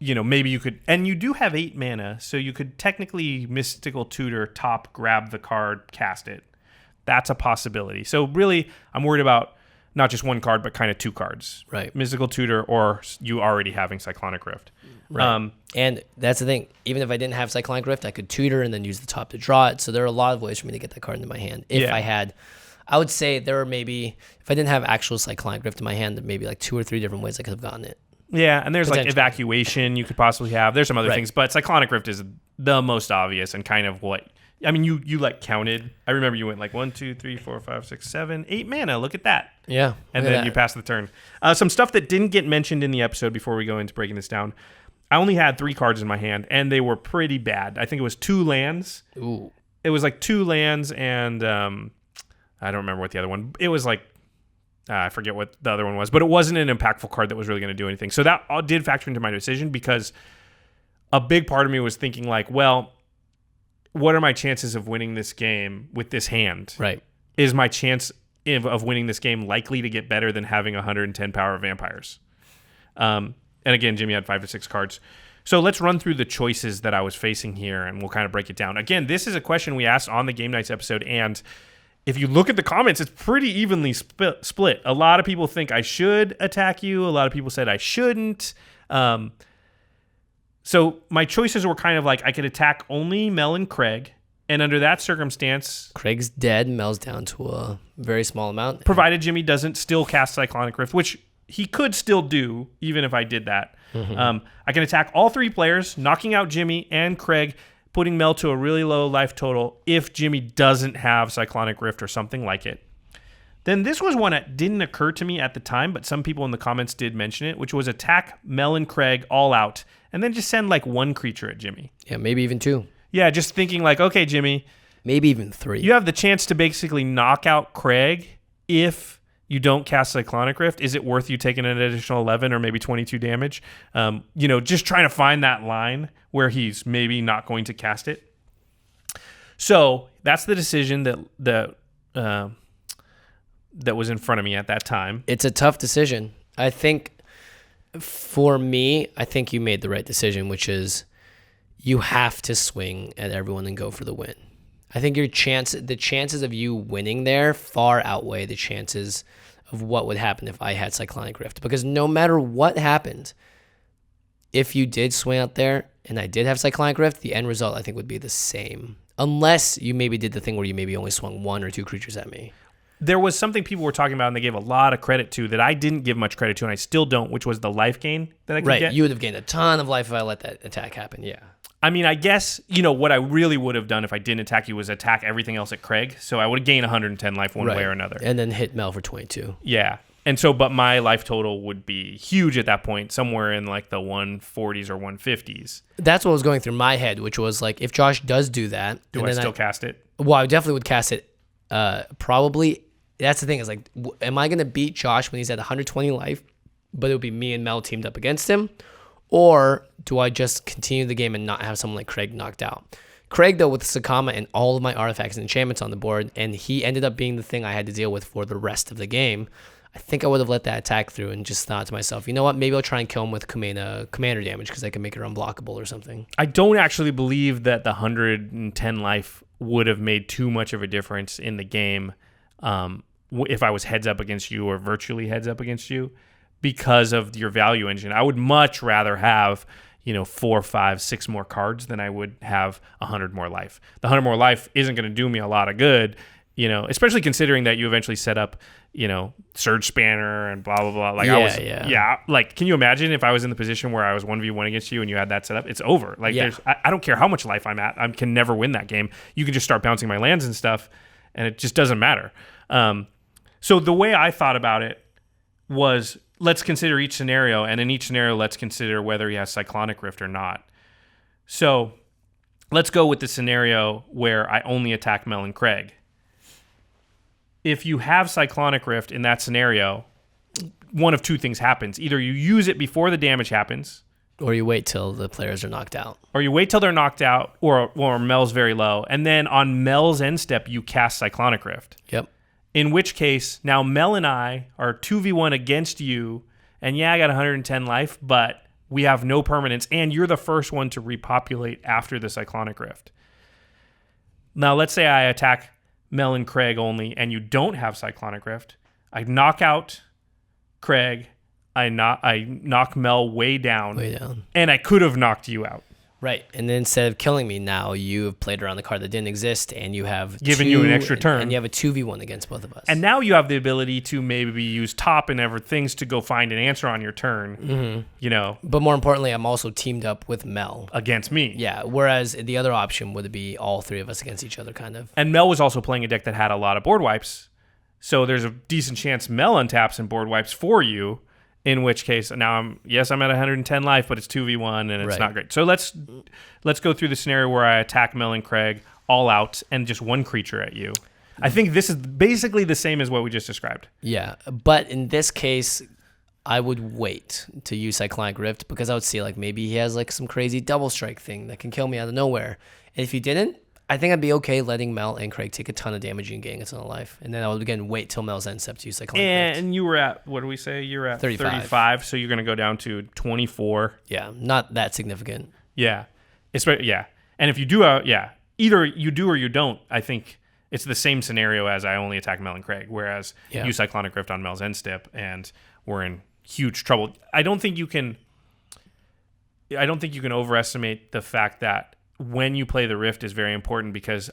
maybe you could, and you do have 8 mana, so you could technically Mystical Tutor, top, grab the card, cast it. That's a possibility. So really, I'm worried about not just one card, but kind of 2 cards. Right. Mystical Tutor, or you already having Cyclonic Rift. Right. And that's the thing. Even if I didn't have Cyclonic Rift, I could tutor and then use the top to draw it. So there are a lot of ways for me to get that card into my hand. If I had, I would say there are maybe, if I didn't have actual Cyclonic Rift in my hand, there maybe like 2 or 3 different ways I could have gotten it. Yeah, and there's like Evacuation you could possibly have. There's some other things, but Cyclonic Rift is the most obvious and kind of what, I mean, you like counted. I remember you went like 1, 2, 3, 4, 5, 6, 7, 8 mana. Look at that. Yeah. And then you passed the turn. Some stuff that didn't get mentioned in the episode before we go into breaking this down. I only had 3 cards in my hand, and they were pretty bad. I think it was 2 lands. Ooh. It was like 2 lands, and I don't remember what the other one. It was like, I forget what the other one was, but it wasn't an impactful card that was really going to do anything. So that all did factor into my decision, because a big part of me was thinking like, well, what are my chances of winning this game with this hand? Right. Is my chance of winning this game likely to get better than having 110 power vampires? And again, Jimmy had 5 to 6 cards. So let's run through the choices that I was facing here, and we'll kind of break it down. Again, this is a question we asked on the Game Nights episode, and if you look at the comments, it's pretty evenly split. A lot of people think I should attack you. A lot of people said I shouldn't. So my choices were kind of like, I could attack only Mel and Craig, and under that circumstance, Craig's dead, Mel's down to a very small amount. Provided Jimmy doesn't still cast Cyclonic Rift, which he could still do, even if I did that. Mm-hmm. I can attack all 3 players, knocking out Jimmy and Craig, putting Mel to a really low life total if Jimmy doesn't have Cyclonic Rift or something like it. Then this was one that didn't occur to me at the time, but some people in the comments did mention it, which was attack Mel and Craig all out, and then just send like 1 creature at Jimmy. Yeah, maybe even 2. Yeah, just thinking like, okay, Jimmy. Maybe even 3. You have the chance to basically knock out Craig if you don't cast Cyclonic Rift. Is it worth you taking an additional 11 or maybe 22 damage? Just trying to find that line where he's maybe not going to cast it. So that's the decision that was in front of me at that time. It's a tough decision. I think for me, I think you made the right decision, which is you have to swing at everyone and go for the win. I think the chances of you winning there far outweigh the chances of what would happen if I had Cyclonic Rift. Because no matter what happened, if you did swing out there and I did have Cyclonic Rift, the end result I think would be the same. Unless you maybe did the thing where you maybe only swung 1 or 2 creatures at me. There was something people were talking about and they gave a lot of credit to that I didn't give much credit to, and I still don't, which was the life gain that I could get. Right, you would have gained a ton of life if I let that attack happen, yeah. I mean, I guess, what I really would have done if I didn't attack you was attack everything else at Craig. So I would have gained 110 life one way or another. And then hit Mel for 22. Yeah. And so, but my life total would be huge at that point, somewhere in like the 140s or 150s. That's what was going through my head, which was like, if Josh does do that... Do I still cast it? Well, I definitely would cast it. Probably, that's the thing, is like, am I going to beat Josh when he's at 120 life, but it would be me and Mel teamed up against him? Or do I just continue the game and not have someone like Craig knocked out? Craig, though, with Sakama and all of my artifacts and enchantments on the board, and he ended up being the thing I had to deal with for the rest of the game, I think I would have let that attack through and just thought to myself, you know what, maybe I'll try and kill him with commander damage because I can make it unblockable or something. I don't actually believe that the 110 life would have made too much of a difference in the game if I was heads up against you or virtually heads up against you because of your value engine. I would much rather have 4, 5, 6 more cards than I would have 100 more life. The 100 more life isn't going to do me a lot of good, especially considering that you eventually set up, Surge Spanner and blah, blah, blah. Like like, can you imagine if I was in the position where I was 1v1 against you and you had that set up? It's over. Like, I don't care how much life I'm at. I can never win that game. You can just start bouncing my lands and stuff, and it just doesn't matter. So the way I thought about it was, let's consider each scenario, and in each scenario, let's consider whether he has Cyclonic Rift or not. So let's go with the scenario where I only attack Mel and Craig. If you have Cyclonic Rift in that scenario, one of two things happens. Either you use it before the damage happens, or you wait till the players are knocked out. Or you wait till they're knocked out, or Mel's very low, and then on Mel's end step, you cast Cyclonic Rift. Yep. In which case, now Mel and I are 2v1 against you, and I got 110 life, but we have no permanence, and you're the first one to repopulate after the Cyclonic Rift. Now, let's say I attack Mel and Craig only, and you don't have Cyclonic Rift. I knock out Craig, I knock Mel way down, and I could have knocked you out. Right, and then instead of killing me, now you have played around the card that didn't exist, and you have given you an extra turn, and you have a 2v1 against both of us. And now you have the ability to maybe use top and other things to go find an answer on your turn. But more importantly, I'm also teamed up with Mel against me. Yeah. Whereas the other option would be all three of us against each other, kind of. And Mel was also playing a deck that had a lot of board wipes, so there's a decent chance Mel untaps and board wipes for you. In which case, now I'm at 110 life, but it's 2v1 and it's not great. So let's go through the scenario where I attack Mel and Craig all out and just one creature at you. I think this is basically the same as what we just described. Yeah, but in this case, I would wait to use Cyclonic Rift because I would see maybe he has some crazy double strike thing that can kill me out of nowhere. And if he didn't, I think I'd be okay letting Mel and Craig take a ton of damage and getting a ton of life. And then I would, again, wait till Mel's end step to use Cyclonic Rift. And you were at, what do we say? You're at 35, so you're going to go down to 24. Yeah, not that significant. Yeah. And if you do, either you do or you don't. I think it's the same scenario as I only attack Mel and Craig, whereas you Cyclonic Rift on Mel's end step, and we're in huge trouble. I don't think you can overestimate the fact that when you play the Rift is very important, because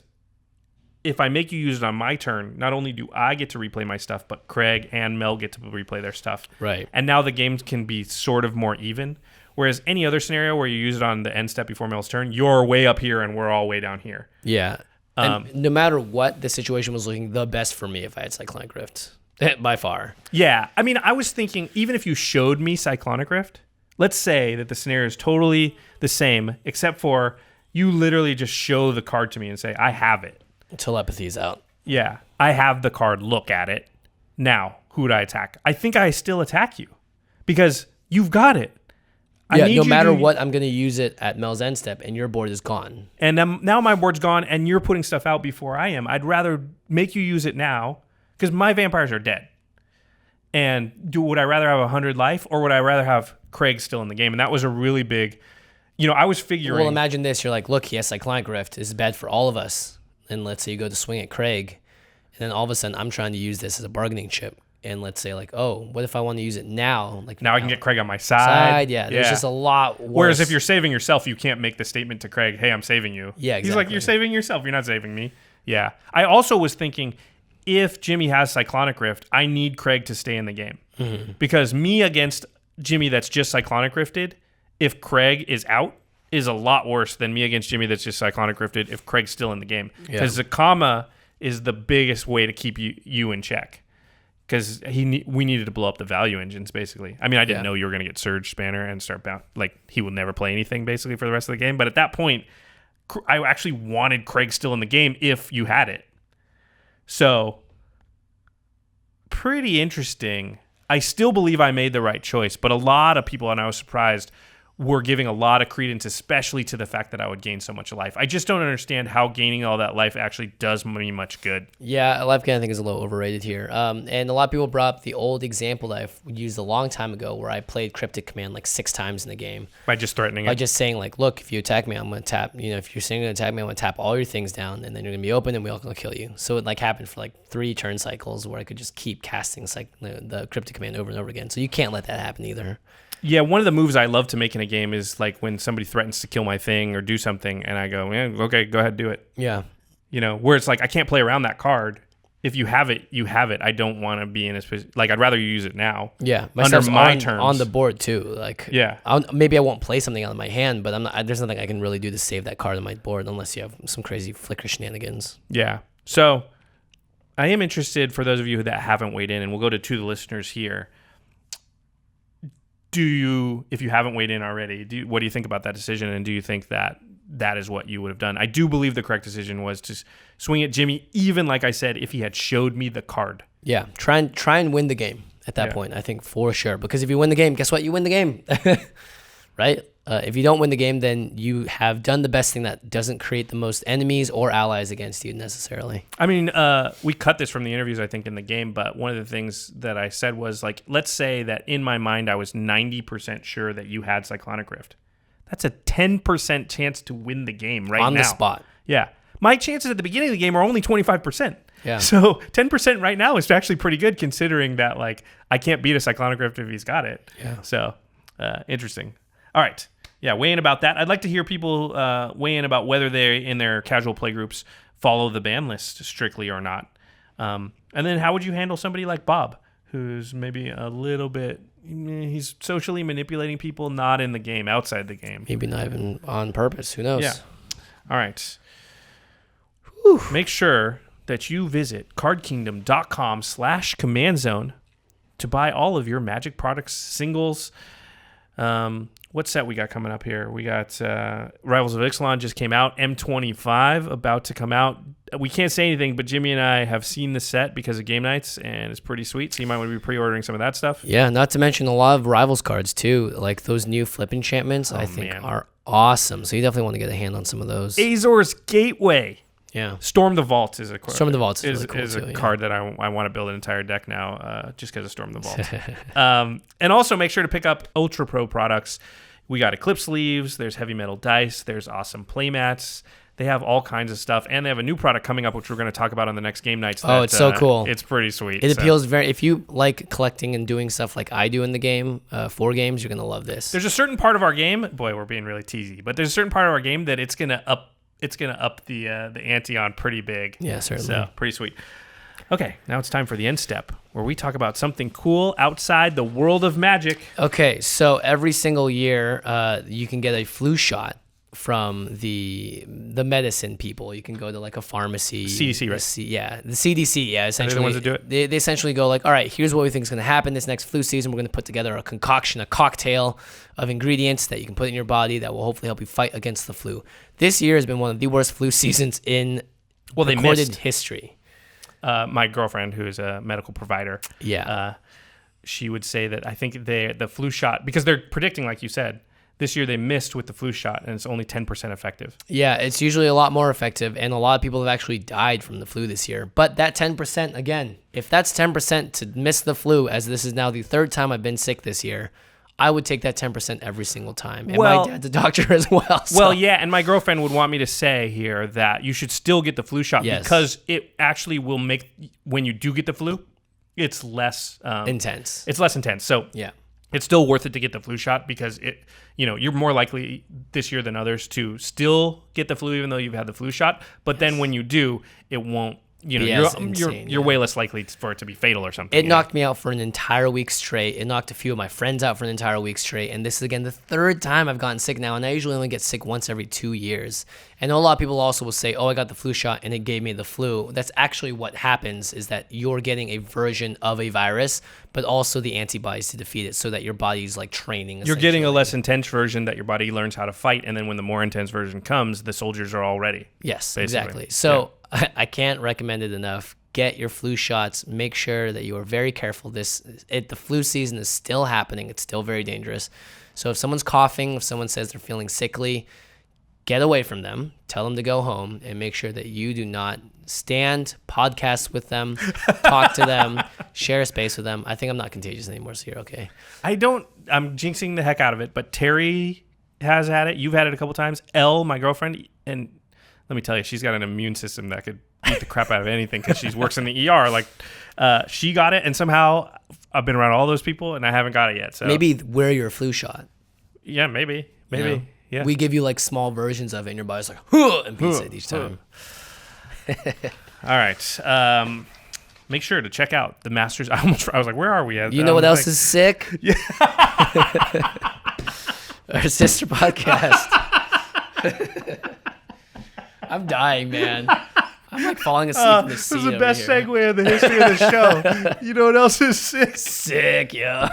if I make you use it on my turn, not only do I get to replay my stuff, but Craig and Mel get to replay their stuff. Right. And now the games can be sort of more even. Whereas any other scenario where you use it on the end step before Mel's turn, you're way up here and we're all way down here. Yeah. And no matter what, the situation was looking the best for me if I had Cyclonic Rift. By far. Yeah. I mean, I was thinking, even if you showed me Cyclonic Rift, let's say that the scenario is totally the same, except for you literally just show the card to me and say, I have it. Telepathy's out. Yeah. I have the card. Look at it. Now, who would I attack? I think I still attack you because you've got it. No matter what, I'm going to use it at Mel's end step, and your board is gone. And now my board's gone, and you're putting stuff out before I am. I'd rather make you use it now because my vampires are dead. And would I rather have 100 life, or would I rather have Craig still in the game? And that was a really big... I was figuring... Well, imagine this. You're like, look, he has Cyclonic Rift. This is bad for all of us. And let's say you go to swing at Craig, and then all of a sudden I'm trying to use this as a bargaining chip. And let's say what if I want to use it now? Now I can get Craig on my side. Yeah, there's just a lot worse. Whereas if you're saving yourself, you can't make the statement to Craig, hey, I'm saving you. Yeah, exactly. He's like, you're saving yourself. You're not saving me. Yeah. I also was thinking, if Jimmy has Cyclonic Rift, I need Craig to stay in the game. Mm-hmm. Because me against Jimmy that's just Cyclonic Rifted, if Craig is out, is a lot worse than me against Jimmy that's just Cyclonic Rifted if Craig's still in the game. Because Zakama is the biggest way to keep you in check. Because we needed to blow up the value engines, basically. I mean, I didn't know you were going to get Surge Spanner and start he will never play anything, basically, for the rest of the game. But at that point, I actually wanted Craig still in the game if you had it. So, pretty interesting. I still believe I made the right choice, but a lot of people, and I was surprised, were giving a lot of credence, especially to the fact that I would gain so much life. I just don't understand how gaining all that life actually does me much good. Yeah, life gain I think is a little overrated here. And a lot of people brought up the old example that I've used a long time ago where I played Cryptic Command like 6 times in the game. By just threatening it? By just saying like, look, if you attack me, I'm going to tap, if you're saying you're going to attack me, I'm going to tap all your things down and then you're going to be open and we're all going to kill you. So it like happened for like 3 turn cycles where I could just keep casting the Cryptic Command over and over again. So you can't let that happen either. Yeah, one of the moves I love to make in a game is like when somebody threatens to kill my thing or do something, and I go, yeah, okay, go ahead, do it. Yeah. Where it's like I can't play around that card. If you have it, you have it. I don't want to be in a position. Like, I'd rather you use it now. Yeah. Under my terms. On the board, too. Like, yeah. Maybe I won't play something out of my hand, but there's nothing I can really do to save that card on my board unless you have some crazy flicker shenanigans. Yeah. So I am interested, for those of you that haven't weighed in, and we'll go to the listeners here. If you haven't weighed in already, what do you think about that decision? And do you think that that is what you would have done? I do believe the correct decision was to swing at Jimmy, even like I said, if he had showed me the card. Yeah, try and win the game at that point, I think, for sure. Because if you win the game, guess what? You win the game, right? If you don't win the game, then you have done the best thing that doesn't create the most enemies or allies against you necessarily. I mean, we cut this from the interviews, I think, in the game, but one of the things that I said was, like, let's say that in my mind I was 90% sure that you had Cyclonic Rift. That's a 10% chance to win the game right now. On the spot. Yeah. My chances at the beginning of the game are only 25%. Yeah. So 10% right now is actually pretty good, considering that, like, I can't beat a Cyclonic Rift if he's got it. Yeah. So interesting. All right. Yeah, weigh in about that. I'd like to hear people weigh in about whether they, in their casual play groups, follow the ban list strictly or not. And then how would you handle somebody like Bob, who's maybe a little bit, he's socially manipulating people not in the game, outside the game. Maybe not even on purpose. Who knows? Yeah. All right. Whew. Make sure that you visit cardkingdom.com/commandzone to buy all of your Magic products, singles. What set we got coming up here? We got Rivals of Ixalan just came out. M25 about to come out. We can't say anything, but Jimmy and I have seen the set because of game nights, and it's pretty sweet. So you might want to be pre-ordering some of that stuff. Yeah, not to mention a lot of Rivals cards too. Like those new flip enchantments, I think are awesome. So you definitely want to get a hand on some of those. Azor's Gateway. Yeah. Storm the Vault is a card. Storm the Vault is really cool is too, a card that I want to build an entire deck now just because of Storm the Vault. And also make sure to pick up Ultra Pro products. We got Eclipse sleeves, there's heavy metal dice, there's awesome playmats. They have all kinds of stuff, and they have a new product coming up, which we're going to talk about on the next game nights. It's so cool. It's pretty sweet. It appeals if you like collecting and doing stuff like I do in the game, 4 games, you're going to love this. There's a certain part of our game, boy, we're being really teasy, but there's a certain part of our game that it's going to up the ante on pretty big. Yeah, certainly. So pretty sweet. Okay, now it's time for the end step, where we talk about something cool outside the world of Magic. Okay, so every single year, you can get a flu shot from the medicine people. You can go to like a pharmacy. CDC, right? The CDC, yeah. Essentially, the ones that do it? They essentially go like, all right, here's what we think is going to happen this next flu season. We're going to put together a concoction, a cocktail of ingredients that you can put in your body that will hopefully help you fight against the flu. This year has been one of the worst flu seasons in recorded history. My girlfriend, who is a medical provider, she would say that I think the flu shot, because they're predicting, like you said, this year they missed with the flu shot, and it's only 10% effective. Yeah, it's usually a lot more effective, and a lot of people have actually died from the flu this year. But that 10%, again, if that's 10% to miss the flu, as this is now the 3rd time I've been sick this year, I would take that 10% every single time. And my dad's a doctor as well. So. Well, yeah, and my girlfriend would want me to say here that you should still get the flu shot because it actually will make, when you do get the flu, it's less intense. It's less intense. So yeah, it's still worth it to get the flu shot because you're more likely this year than others to still get the flu even though you've had the flu shot. But then when you do, it won't. You're way less likely for it to be fatal or something. It knocked me out for an entire week straight. It knocked a few of my friends out for an entire week straight. And this is, again, the 3rd time I've gotten sick now. And I usually only get sick once every 2 years. And a lot of people also will say, oh, I got the flu shot and it gave me the flu. That's actually what happens, is that you're getting a version of a virus, but also the antibodies to defeat it so that your body's like training. You're getting a less intense version that your body learns how to fight. And then when the more intense version comes, the soldiers are all ready. Yes, basically. exactly. So I can't recommend it enough. get your flu shots. Make sure that you are very careful. The flu season is still happening. It's still very dangerous. So if someone's coughing, if someone says they're feeling sickly, get away from them. Tell them to go home, and make sure that you do not stand, podcast with them, talk to them, share a space with them. I think I'm not contagious anymore, so you're okay. I'm jinxing the heck out of it, but Terry has had it. You've had it a couple times. Elle, my girlfriend, and let me tell you, she's got an immune system that could beat the crap out of anything because she works in the ER. Like, she got it, and somehow I've been around all those people, and I haven't got it yet. So maybe wear your flu shot. Yeah, maybe. You know, yeah. We give you like small versions of it, and your body's like, huh, and beats it each time. All right. Make sure to check out the Masters. I was like, where are we at? You know what else is sick? Yeah. Our sister podcast. I'm dying, man. I'm like falling asleep in the seat. This is the best segue in the history of the show. You know what else is sick? Sick, yo.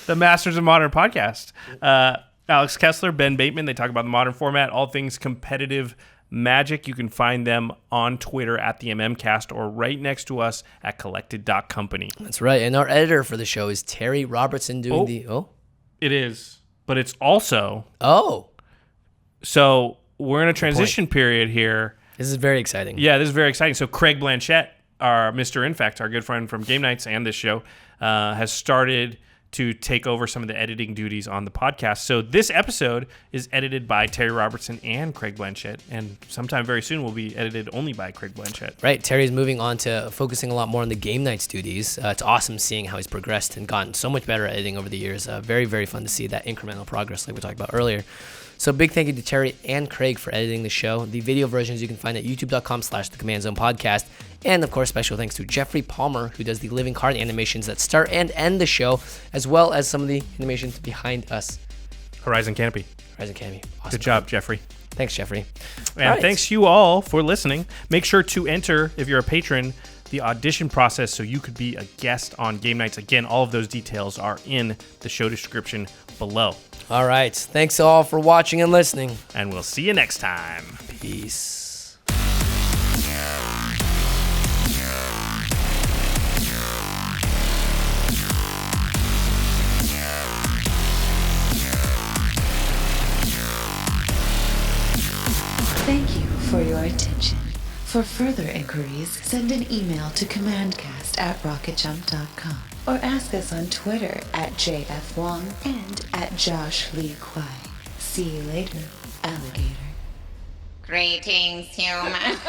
The Masters of Modern podcast. Alex Kessler, Ben Bateman, they talk about the modern format, all things competitive Magic. You can find them on Twitter at the MMcast or right next to us at collected.company. That's right. And our editor for the show is Terry Robertson doing It is. But it's also... So we're in a transition period here. This is very exciting. Yeah, this is very exciting. So Craig Blanchett, our Mr. Infect, our good friend from Game Nights and this show, has started to take over some of the editing duties on the podcast. So this episode is edited by Terry Robertson and Craig Blanchett, and sometime very soon will be edited only by Craig Blanchett. Right. Terry's moving on to focusing a lot more on the Game Nights duties. It's awesome seeing how he's progressed and gotten so much better at editing over the years. Very, very fun to see that incremental progress like we talked about earlier. So big thank you to Terry and Craig for editing the show. The video versions you can find at youtube.com/The Command Zone Podcast. And, of course, special thanks to Geoffrey Palmer, who does the living card animations that start and end the show, as well as some of the animations behind us. Horizon Canopy. Awesome. Good job, Geoffrey. Thanks, Geoffrey. And thanks you all for listening. Make sure to enter, if you're a patron, the audition process so you could be a guest on Game Nights. Again, all of those details are in the show description below. All right. Thanks all for watching and listening. And we'll see you next time. Peace. Thank you for your attention. For further inquiries, send an email to commandcast@rocketjump.com or ask us on Twitter at JFWong and at Josh Lee Kwai. See you later, alligator. Greetings, humans.